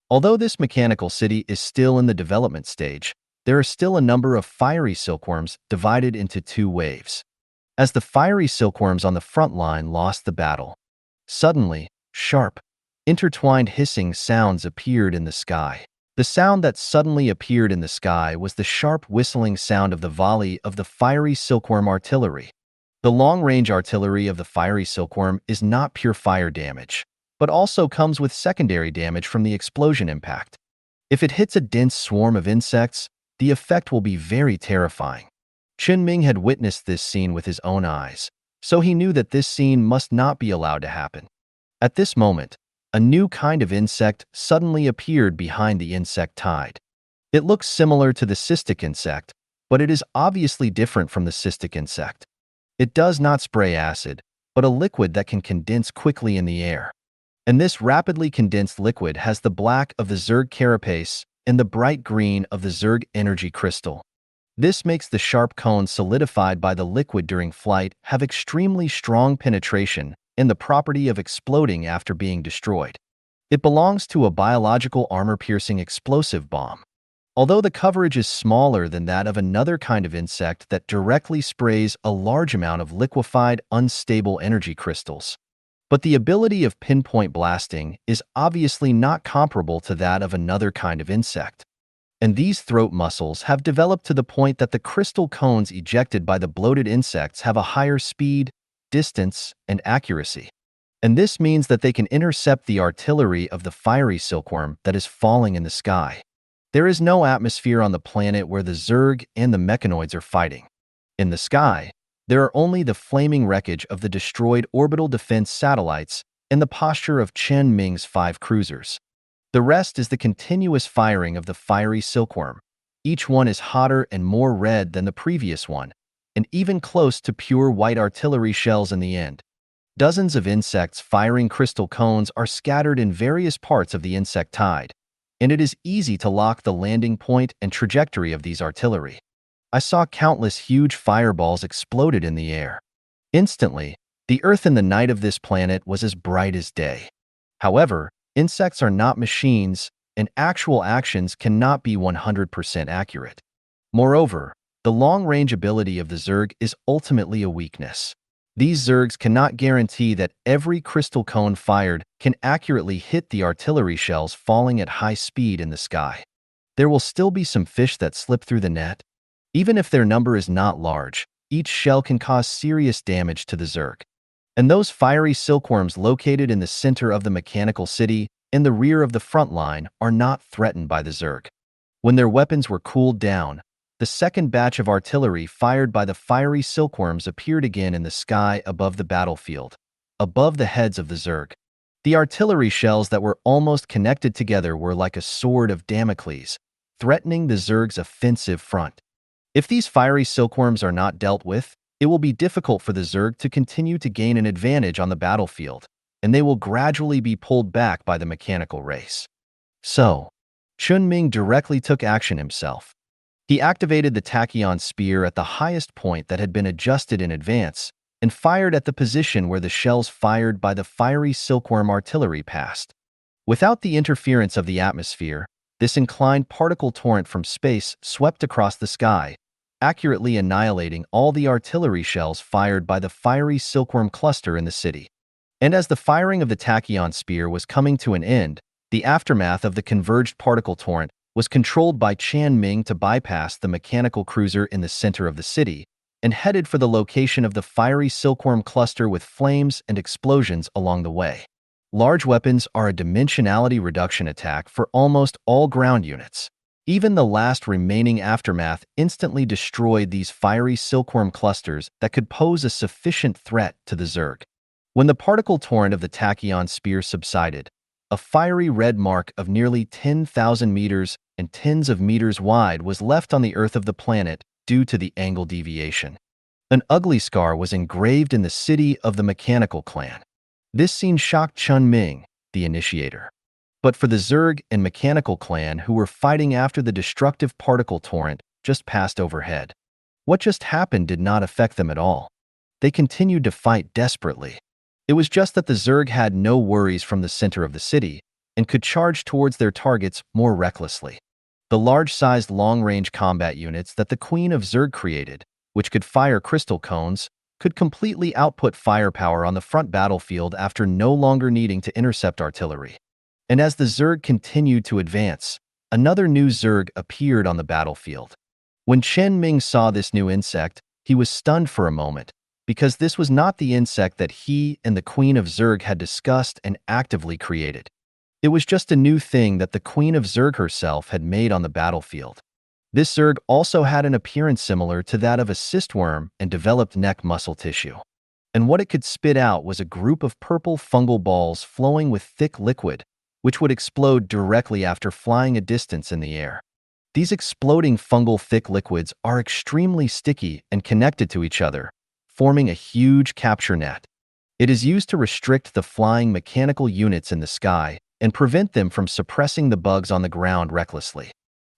Although this mechanical city is still in the development stage, there are still a number of fiery silkworms divided into two waves. As the fiery silkworms on the front line lost the battle, suddenly, sharp, intertwined hissing sounds appeared in the sky. The sound that suddenly appeared in the sky was the sharp whistling sound of the volley of the fiery silkworm artillery. The long-range artillery of the fiery silkworm is not pure fire damage, but also comes with secondary damage from the explosion impact. If it hits a dense swarm of insects, the effect will be very terrifying. Chen Ming had witnessed this scene with his own eyes, so he knew that this scene must not be allowed to happen. At this moment, a new kind of insect suddenly appeared behind the insect tide. It looks similar to the cystic insect, but it is obviously different from the cystic insect. It does not spray acid, but a liquid that can condense quickly in the air. And this rapidly condensed liquid has the black of the Zerg carapace and the bright green of the Zerg energy crystal. This makes the sharp cone solidified by the liquid during flight have extremely strong penetration and the property of exploding after being destroyed. It belongs to a biological armor-piercing explosive bomb. Although the coverage is smaller than that of another kind of insect that directly sprays a large amount of liquefied, unstable energy crystals. But the ability of pinpoint blasting is obviously not comparable to that of another kind of insect. And these throat muscles have developed to the point that the crystal cones ejected by the bloated insects have a higher speed, distance, and accuracy. And this means that they can intercept the artillery of the fiery silkworm that is falling in the sky. There is no atmosphere on the planet where the Zerg and the mechanoids are fighting. In the sky, there are only the flaming wreckage of the destroyed orbital defense satellites and the posture of Chen Ming's 5 cruisers. The rest is the continuous firing of the fiery silkworm. Each one is hotter and more red than the previous one, and even close to pure white artillery shells in the end. Dozens of insects firing crystal cones are scattered in various parts of the insect tide, and it is easy to lock the landing point and trajectory of these artillery. I saw countless huge fireballs exploded in the air. Instantly, the earth in the night of this planet was as bright as day. However, insects are not machines, and actual actions cannot be 100% accurate. Moreover, the long-range ability of the Zerg is ultimately a weakness. These Zergs cannot guarantee that every crystal cone fired can accurately hit the artillery shells falling at high speed in the sky. There will still be some fish that slip through the net. Even if their number is not large, each shell can cause serious damage to the Zerg. And those fiery silkworms located in the center of the mechanical city, in the rear of the front line, are not threatened by the Zerg. When their weapons were cooled down, the second batch of artillery fired by the fiery silkworms appeared again in the sky above the battlefield, above the heads of the Zerg. The artillery shells that were almost connected together were like a sword of Damocles, threatening the Zerg's offensive front. If these fiery silkworms are not dealt with, it will be difficult for the Zerg to continue to gain an advantage on the battlefield, and they will gradually be pulled back by the mechanical race. So, Chen Ming directly took action himself. He activated the tachyon spear at the highest point that had been adjusted in advance and fired at the position where the shells fired by the fiery silkworm artillery passed. Without the interference of the atmosphere, this inclined particle torrent from space swept across the sky, accurately annihilating all the artillery shells fired by the fiery silkworm cluster in the city. And as the firing of the tachyon spear was coming to an end, the aftermath of the converged particle torrent was controlled by Chen Ming to bypass the mechanical cruiser in the center of the city and headed for the location of the fiery silkworm cluster with flames and explosions along the way. Large weapons are a dimensionality reduction attack for almost all ground units. Even the last remaining aftermath instantly destroyed these fiery silkworm clusters that could pose a sufficient threat to the Zerg. When the particle torrent of the tachyon spear subsided, a fiery red mark of nearly 10,000 meters and tens of meters wide was left on the earth of the planet due to the angle deviation. An ugly scar was engraved in the city of the mechanical clan. This scene shocked Chen Ming, the initiator. But for the Zerg and mechanical clan who were fighting after the destructive particle torrent just passed overhead, what just happened did not affect them at all. They continued to fight desperately. It was just that the Zerg had no worries from the center of the city and could charge towards their targets more recklessly. The large-sized long-range combat units that the Queen of Zerg created, which could fire crystal cones, could completely output firepower on the front battlefield after no longer needing to intercept artillery. And as the Zerg continued to advance, another new Zerg appeared on the battlefield. When Chen Ming saw this new insect, he was stunned for a moment, because this was not the insect that he and the Queen of Zerg had discussed and actively created. It was just a new thing that the Queen of Zerg herself had made on the battlefield. This Zerg also had an appearance similar to that of a cystworm and developed neck muscle tissue. And what it could spit out was a group of purple fungal balls flowing with thick liquid, which would explode directly after flying a distance in the air. These exploding fungal thick liquids are extremely sticky and connected to each other, forming a huge capture net. It is used to restrict the flying mechanical units in the sky and prevent them from suppressing the bugs on the ground recklessly.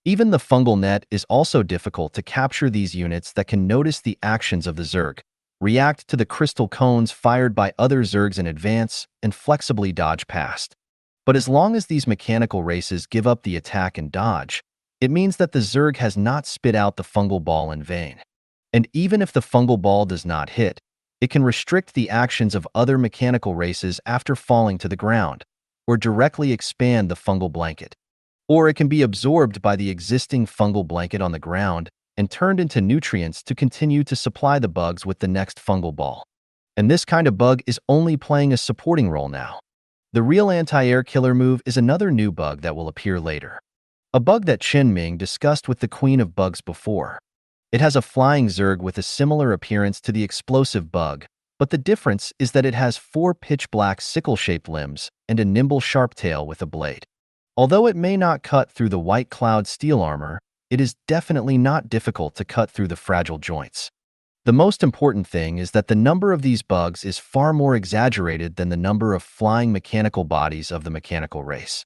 Even the fungal net is also difficult to capture these units that can notice the actions of the Zerg, react to the crystal cones fired by other Zergs in advance, and flexibly dodge past. But as long as these mechanical races give up the attack and dodge, it means that the Zerg has not spit out the fungal ball in vain. And even if the fungal ball does not hit, it can restrict the actions of other mechanical races after falling to the ground, or directly expand the fungal blanket. Or it can be absorbed by the existing fungal blanket on the ground and turned into nutrients to continue to supply the bugs with the next fungal ball. And this kind of bug is only playing a supporting role now. The real anti-air killer move is another new bug that will appear later. A bug that Chen Ming discussed with the Queen of Bugs before. It has a flying Zerg with a similar appearance to the explosive bug, but the difference is that it has 4 pitch-black sickle-shaped limbs and a nimble sharp tail with a blade. Although it may not cut through the white cloud steel armor, it is definitely not difficult to cut through the fragile joints. The most important thing is that the number of these bugs is far more exaggerated than the number of flying mechanical bodies of the mechanical race.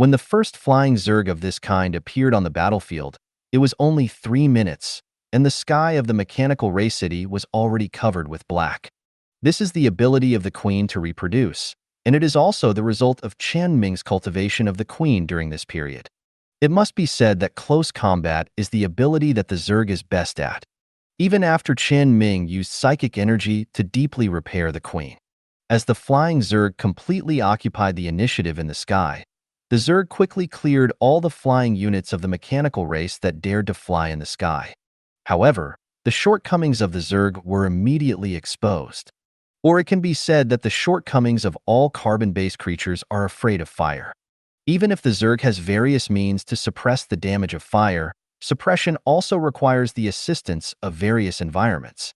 When the first flying Zerg of this kind appeared on the battlefield, it was only 3 minutes, and the sky of the mechanical ray city was already covered with black. This is the ability of the queen to reproduce, and it is also the result of Chen Ming's cultivation of the queen during this period. It must be said that close combat is the ability that the Zerg is best at, even after Chen Ming used psychic energy to deeply repair the queen. As the flying Zerg completely occupied the initiative in the sky, the Zerg quickly cleared all the flying units of the mechanical race that dared to fly in the sky. However, the shortcomings of the Zerg were immediately exposed. Or it can be said that the shortcomings of all carbon-based creatures are afraid of fire. Even if the Zerg has various means to suppress the damage of fire, suppression also requires the assistance of various environments.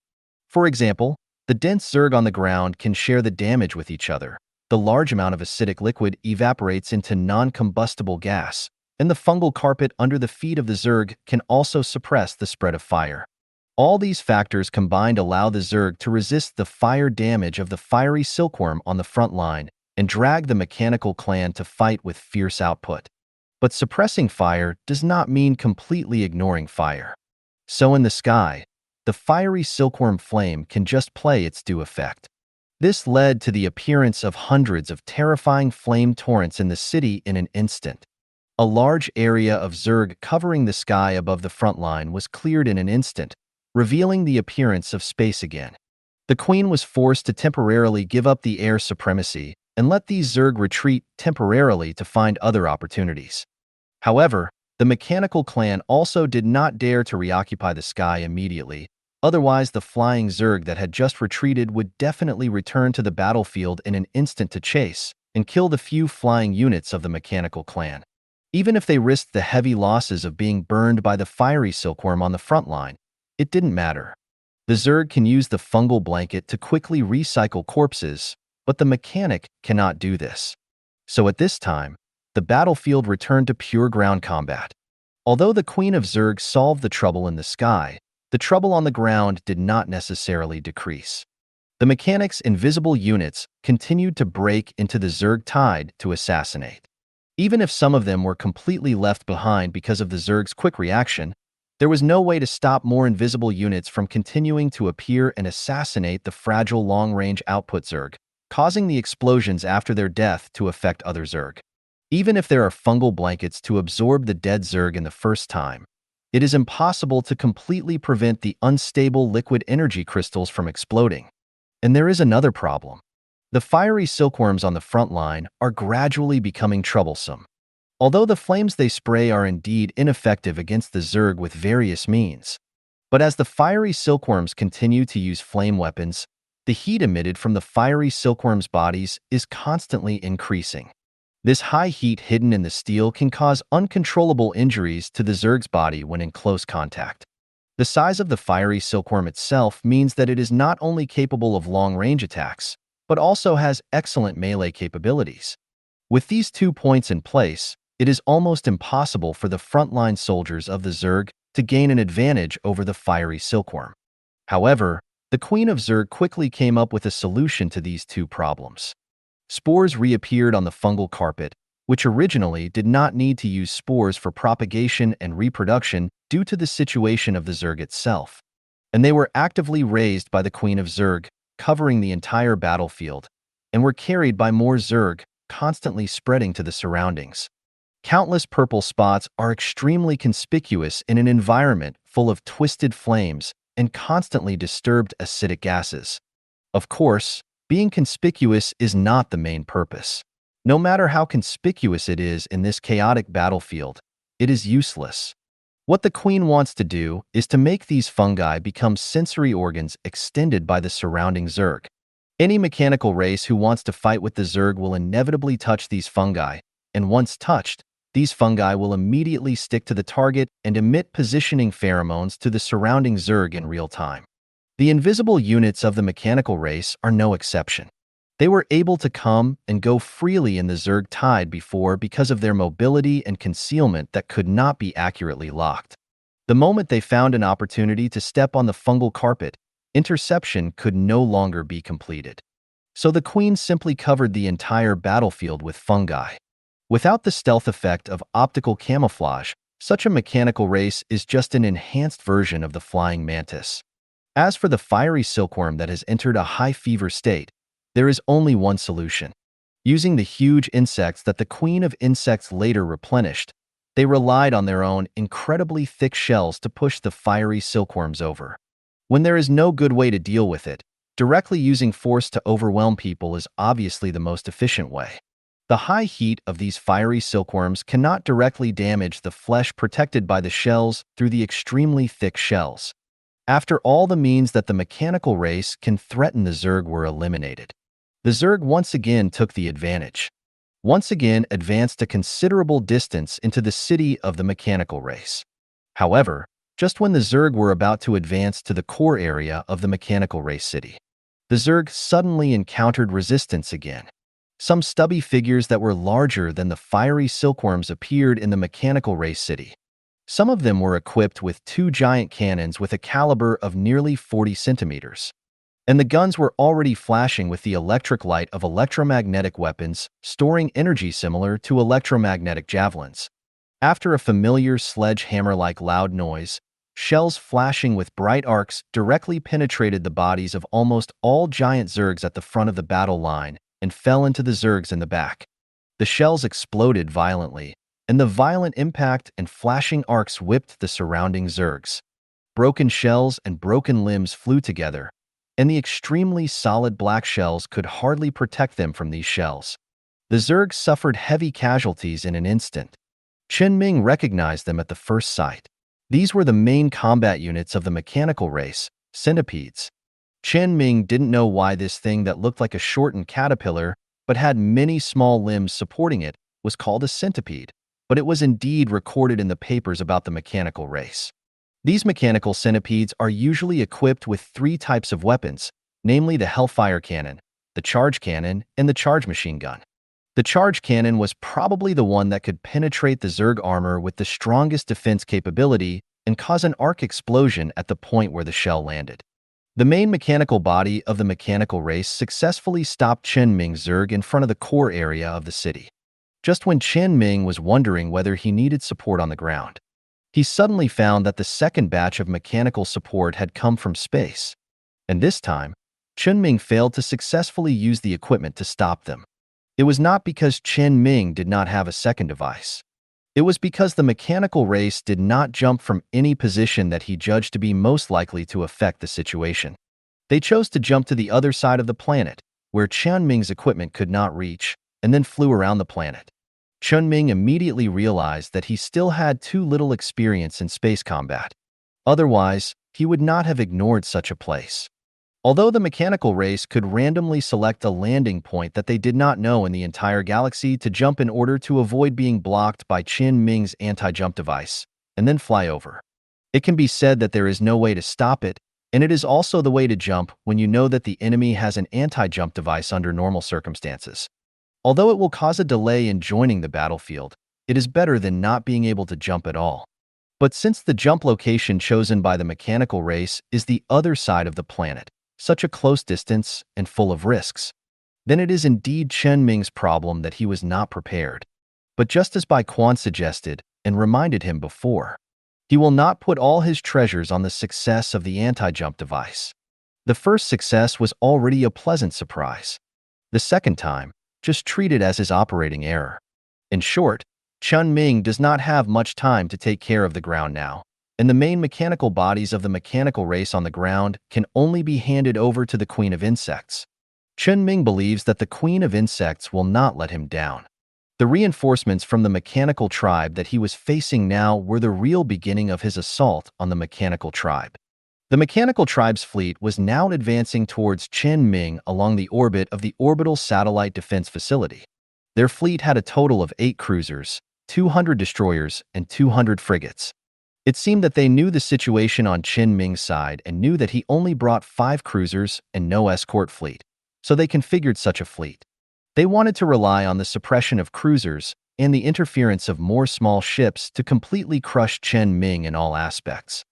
For example, the dense Zerg on the ground can share the damage with each other. The large amount of acidic liquid evaporates into non-combustible gas, and the fungal carpet under the feet of the Zerg can also suppress the spread of fire. All these factors combined allow the Zerg to resist the fire damage of the fiery silkworm on the front line and drag the mechanical clan to fight with fierce output. But suppressing fire does not mean completely ignoring fire. So in the sky, the fiery silkworm flame can just play its due effect. This led to the appearance of hundreds of terrifying flame torrents in the city in an instant. A large area of Zerg covering the sky above the front line was cleared in an instant, revealing the appearance of space again. The queen was forced to temporarily give up the air supremacy and let these Zerg retreat temporarily to find other opportunities. However, the mechanical clan also did not dare to reoccupy the sky immediately. Otherwise, the flying Zerg that had just retreated would definitely return to the battlefield in an instant to chase and kill the few flying units of the mechanical clan. Even if they risked the heavy losses of being burned by the fiery silkworm on the front line, it didn't matter. The Zerg can use the fungal blanket to quickly recycle corpses, but the mechanic cannot do this. So at this time, the battlefield returned to pure ground combat. Although the Queen of Zerg solved the trouble in the sky, the trouble on the ground did not necessarily decrease. The mechanic's invisible units continued to break into the Zerg tide to assassinate. Even if some of them were completely left behind because of the Zerg's quick reaction, there was no way to stop more invisible units from continuing to appear and assassinate the fragile long-range output Zerg, causing the explosions after their death to affect other Zerg. Even if there are fungal blankets to absorb the dead Zerg in the first time, it is impossible to completely prevent the unstable liquid energy crystals from exploding. And there is another problem. The fiery silkworms on the front line are gradually becoming troublesome. Although the flames they spray are indeed ineffective against the Zerg with various means, but as the fiery silkworms continue to use flame weapons, the heat emitted from the fiery silkworms' bodies is constantly increasing. This high heat hidden in the steel can cause uncontrollable injuries to the Zerg's body when in close contact. The size of the fiery silkworm itself means that it is not only capable of long-range attacks, but also has excellent melee capabilities. With these 2 points in place, it is almost impossible for the frontline soldiers of the Zerg to gain an advantage over the fiery silkworm. However, the Queen of Zerg quickly came up with a solution to these 2 problems. Spores reappeared on the fungal carpet, which originally did not need to use spores for propagation and reproduction due to the situation of the Zerg itself, and they were actively raised by the Queen of Zerg, covering the entire battlefield, and were carried by more Zerg, constantly spreading to the surroundings. Countless purple spots are extremely conspicuous in an environment full of twisted flames and constantly disturbed acidic gases. Of course, being conspicuous is not the main purpose. No matter how conspicuous it is in this chaotic battlefield, it is useless. What the Queen wants to do is to make these fungi become sensory organs extended by the surrounding Zerg. Any mechanical race who wants to fight with the Zerg will inevitably touch these fungi, and once touched, these fungi will immediately stick to the target and emit positioning pheromones to the surrounding Zerg in real time. The invisible units of the mechanical race are no exception. They were able to come and go freely in the Zerg tide before because of their mobility and concealment that could not be accurately locked. The moment they found an opportunity to step on the fungal carpet, interception could no longer be completed. So the Queen simply covered the entire battlefield with fungi. Without the stealth effect of optical camouflage, such a mechanical race is just an enhanced version of the flying mantis. As for the fiery silkworm that has entered a high fever state, there is only one solution. Using the huge insects that the queen of insects later replenished, they relied on their own incredibly thick shells to push the fiery silkworms over. When there is no good way to deal with it, directly using force to overwhelm people is obviously the most efficient way. The high heat of these fiery silkworms cannot directly damage the flesh protected by the shells through the extremely thick shells. After all the means that the mechanical race can threaten the Zerg were eliminated, the Zerg once again took the advantage. Once again advanced a considerable distance into the city of the mechanical race. However, just when the Zerg were about to advance to the core area of the mechanical race city, the Zerg suddenly encountered resistance again. Some stubby figures that were larger than the fiery silkworms appeared in the mechanical race city. Some of them were equipped with 2 giant cannons with a caliber of nearly 40 centimeters. And the guns were already flashing with the electric light of electromagnetic weapons, storing energy similar to electromagnetic javelins. After a familiar sledgehammer-like loud noise, shells flashing with bright arcs directly penetrated the bodies of almost all giant Zergs at the front of the battle line and fell into the Zergs in the back. The shells exploded violently, and the violent impact and flashing arcs whipped the surrounding Zergs. Broken shells and broken limbs flew together, and the extremely solid black shells could hardly protect them from these shells. The Zergs suffered heavy casualties in an instant. Chen Ming recognized them at the first sight. These were the main combat units of the mechanical race, centipedes. Chen Ming didn't know why this thing that looked like a shortened caterpillar but had many small limbs supporting it was called a centipede, but it was indeed recorded in the papers about the mechanical race. These mechanical centipedes are usually equipped with 3 types of weapons, namely the Hellfire Cannon, the Charge Cannon, and the Charge Machine Gun. The Charge Cannon was probably the one that could penetrate the Zerg armor with the strongest defense capability and cause an arc explosion at the point where the shell landed. The main mechanical body of the mechanical race successfully stopped Chen Ming's Zerg in front of the core area of the city. Just when Chen Ming was wondering whether he needed support on the ground, he suddenly found that the second batch of mechanical support had come from space. And this time, Chen Ming failed to successfully use the equipment to stop them. It was not because Chen Ming did not have a second device. It was because the mechanical race did not jump from any position that he judged to be most likely to affect the situation. They chose to jump to the other side of the planet, where Chen Ming's equipment could not reach, and then flew around the planet. Chen Ming immediately realized that he still had too little experience in space combat. Otherwise, he would not have ignored such a place. Although the mechanical race could randomly select a landing point that they did not know in the entire galaxy to jump in order to avoid being blocked by Chen Ming's anti-jump device, and then fly over. It can be said that there is no way to stop it, and it is also the way to jump when you know that the enemy has an anti-jump device under normal circumstances. Although it will cause a delay in joining the battlefield, it is better than not being able to jump at all. But since the jump location chosen by the mechanical race is the other side of the planet, such a close distance and full of risks, then it is indeed Chen Ming's problem that he was not prepared. But just as Bai Quan suggested and reminded him before, he will not put all his treasures on the success of the anti-jump device. The first success was already a pleasant surprise. The second time, just treat it as his operating error. In short, Chen Ming does not have much time to take care of the ground now, and the main mechanical bodies of the mechanical race on the ground can only be handed over to the Queen of Insects. Chen Ming believes that the Queen of Insects will not let him down. The reinforcements from the mechanical tribe that he was facing now were the real beginning of his assault on the mechanical tribe. The mechanical tribe's fleet was now advancing towards Chen Ming along the orbit of the Orbital Satellite Defense Facility. Their fleet had a total of 8 cruisers, 200 destroyers, and 200 frigates. It seemed that they knew the situation on Chen Ming's side and knew that he only brought 5 cruisers and no escort fleet, so they configured such a fleet. They wanted to rely on the suppression of cruisers and the interference of more small ships to completely crush Chen Ming in all aspects.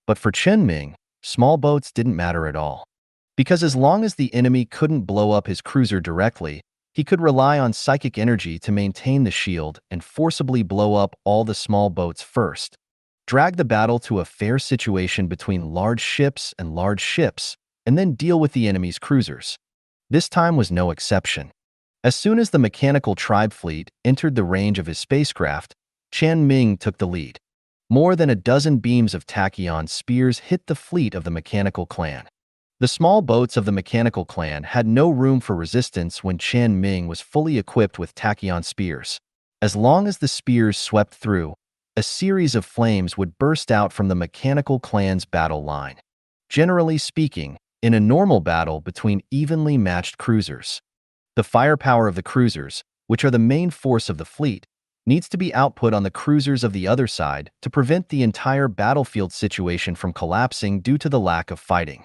But for Chen Ming, small boats didn't matter at all. Because as long as the enemy couldn't blow up his cruiser directly, He could rely on psychic energy to maintain the shield and forcibly blow up all the small boats first, drag the battle to a fair situation between large ships, and then deal with the enemy's cruisers. This time was no exception. As soon as the mechanical tribe fleet entered the range of his spacecraft, Chen Ming took the lead. More than a dozen beams of tachyon spears hit the fleet of the mechanical clan. The small boats of the mechanical clan had no room for resistance when Chen Ming was fully equipped with tachyon spears. As long as the spears swept through, a series of flames would burst out from the mechanical clan's battle line. Generally speaking, in a normal battle between evenly matched cruisers, the firepower of the cruisers, which are the main force of the fleet, needs to be output on the cruisers of the other side to prevent the entire battlefield situation from collapsing due to the lack of fighting.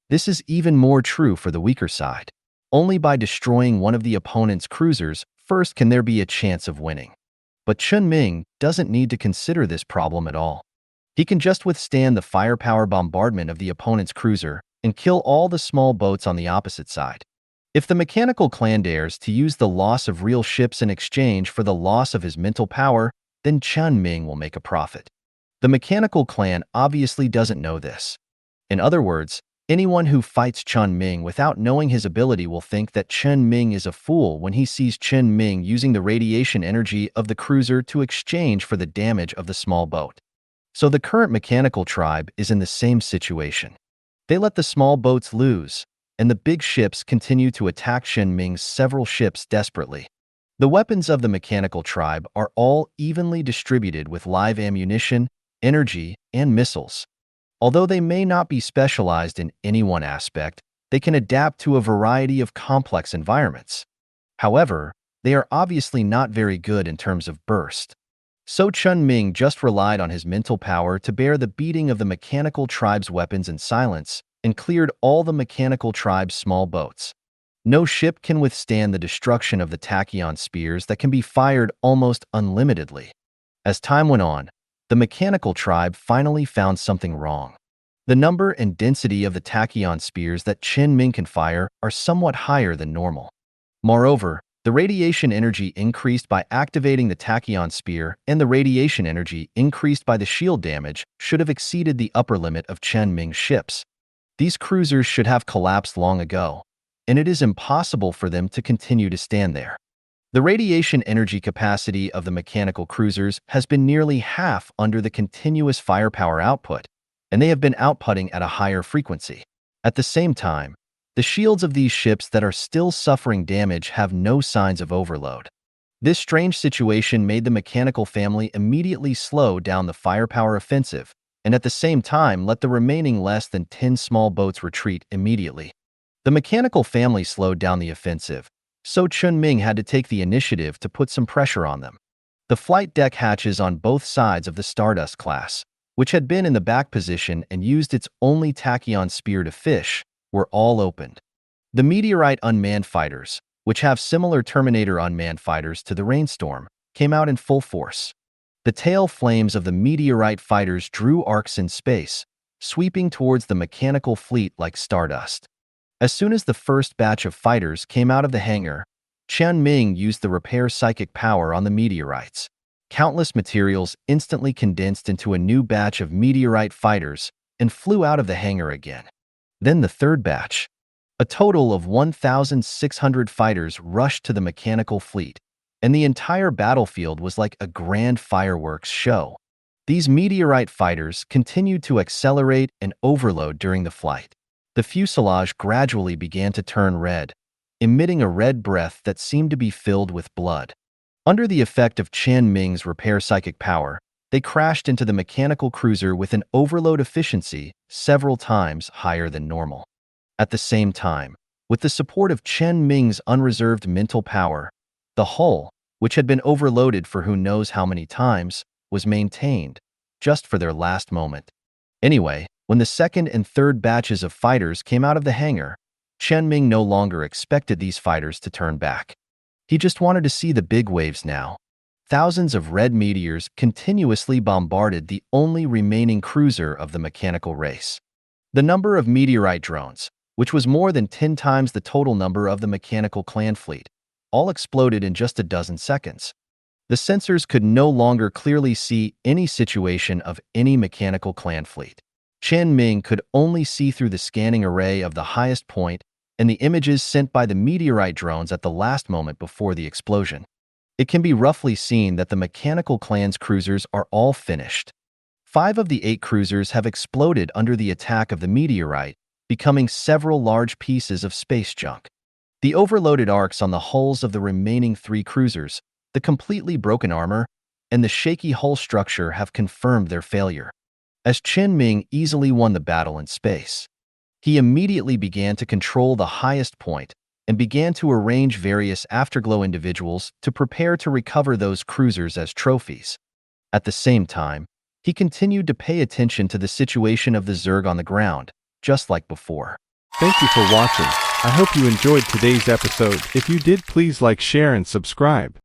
This is even more true for the weaker side. Only by destroying one of the opponent's cruisers first can there be a chance of winning. But Chen Ming doesn't need to consider this problem at all. He can just withstand the firepower bombardment of the opponent's cruiser and kill all the small boats on the opposite side. If the mechanical clan dares to use the loss of real ships in exchange for the loss of his mental power, then Chen Ming will make a profit. The mechanical clan obviously doesn't know this. In other words, anyone who fights Chen Ming without knowing his ability will think that Chen Ming is a fool when he sees Chen Ming using the radiation energy of the cruiser to exchange for the damage of the small boat. So the current mechanical tribe is in the same situation. They let the small boats lose, and the big ships continue to attack Chen Ming's several ships desperately. The weapons of the mechanical tribe are all evenly distributed with live ammunition, energy, and missiles. Although they may not be specialized in any one aspect, they can adapt to a variety of complex environments. However, they are obviously not very good in terms of burst. So Chen Ming just relied on his mental power to bear the beating of the mechanical tribe's weapons in silence and cleared all the mechanical tribe's small boats. No ship can withstand the destruction of the tachyon spears that can be fired almost unlimitedly. As time went on, the mechanical tribe finally found something wrong. The number and density of the tachyon spears that Chen Ming can fire are somewhat higher than normal. Moreover, the radiation energy increased by activating the tachyon spear and the radiation energy increased by the shield damage should have exceeded the upper limit of Chen Ming's ships. These cruisers should have collapsed long ago, and it is impossible for them to continue to stand there. The radiation energy capacity of the mechanical cruisers has been nearly half under the continuous firepower output, and they have been outputting at a higher frequency. At the same time, the shields of these ships that are still suffering damage have no signs of overload. This strange situation made the mechanical family immediately slow down the firepower offensive, and at the same time let the remaining less than 10 small boats retreat immediately. The mechanical family slowed down the offensive, so Chen Ming had to take the initiative to put some pressure on them. The flight deck hatches on both sides of the Stardust class, which had been in the back position and used its only tachyon spear to fish, were all opened. The Meteorite unmanned fighters, which have similar Terminator unmanned fighters to the Rainstorm, came out in full force. The tail flames of the Meteorite fighters drew arcs in space, sweeping towards the mechanical fleet like stardust. As soon as the first batch of fighters came out of the hangar, Chen Ming used the repair psychic power on the meteorites. Countless materials instantly condensed into a new batch of meteorite fighters and flew out of the hangar again. Then the third batch. A total of 1,600 fighters rushed to the mechanical fleet, and the entire battlefield was like a grand fireworks show. These meteorite fighters continued to accelerate and overload during the flight. The fuselage gradually began to turn red, emitting a red breath that seemed to be filled with blood. Under the effect of Chen Ming's repair psychic power, they crashed into the mechanical cruiser with an overload efficiency several times higher than normal. At the same time, with the support of Chen Ming's unreserved mental power, the hull, which had been overloaded for who knows how many times, was maintained, just for their last moment. Anyway, when the second and third batches of fighters came out of the hangar, Chen Ming no longer expected these fighters to turn back. He just wanted to see the big waves now. Thousands of red meteors continuously bombarded the only remaining cruiser of the mechanical race. The number of meteorite drones, which was more than 10 times the total number of the mechanical clan fleet, all exploded in just a dozen seconds. The sensors could no longer clearly see any situation of any mechanical clan fleet. Chen Ming could only see through the scanning array of the highest point and the images sent by the meteorite drones at the last moment before the explosion. It can be roughly seen that the mechanical clan's cruisers are all finished. 5 of the 8 cruisers have exploded under the attack of the meteorite, becoming several large pieces of space junk. The overloaded arcs on the hulls of the remaining 3 cruisers, the completely broken armor, and the shaky hull structure have confirmed their failure. As Chen Ming easily won the battle in space, he immediately began to control the highest point and began to arrange various Afterglow individuals to prepare to recover those cruisers as trophies. At the same time, he continued to pay attention to the situation of the Zerg on the ground, just like before. Thank you for watching. I hope you enjoyed today's episode. If you did, please like, share, and subscribe.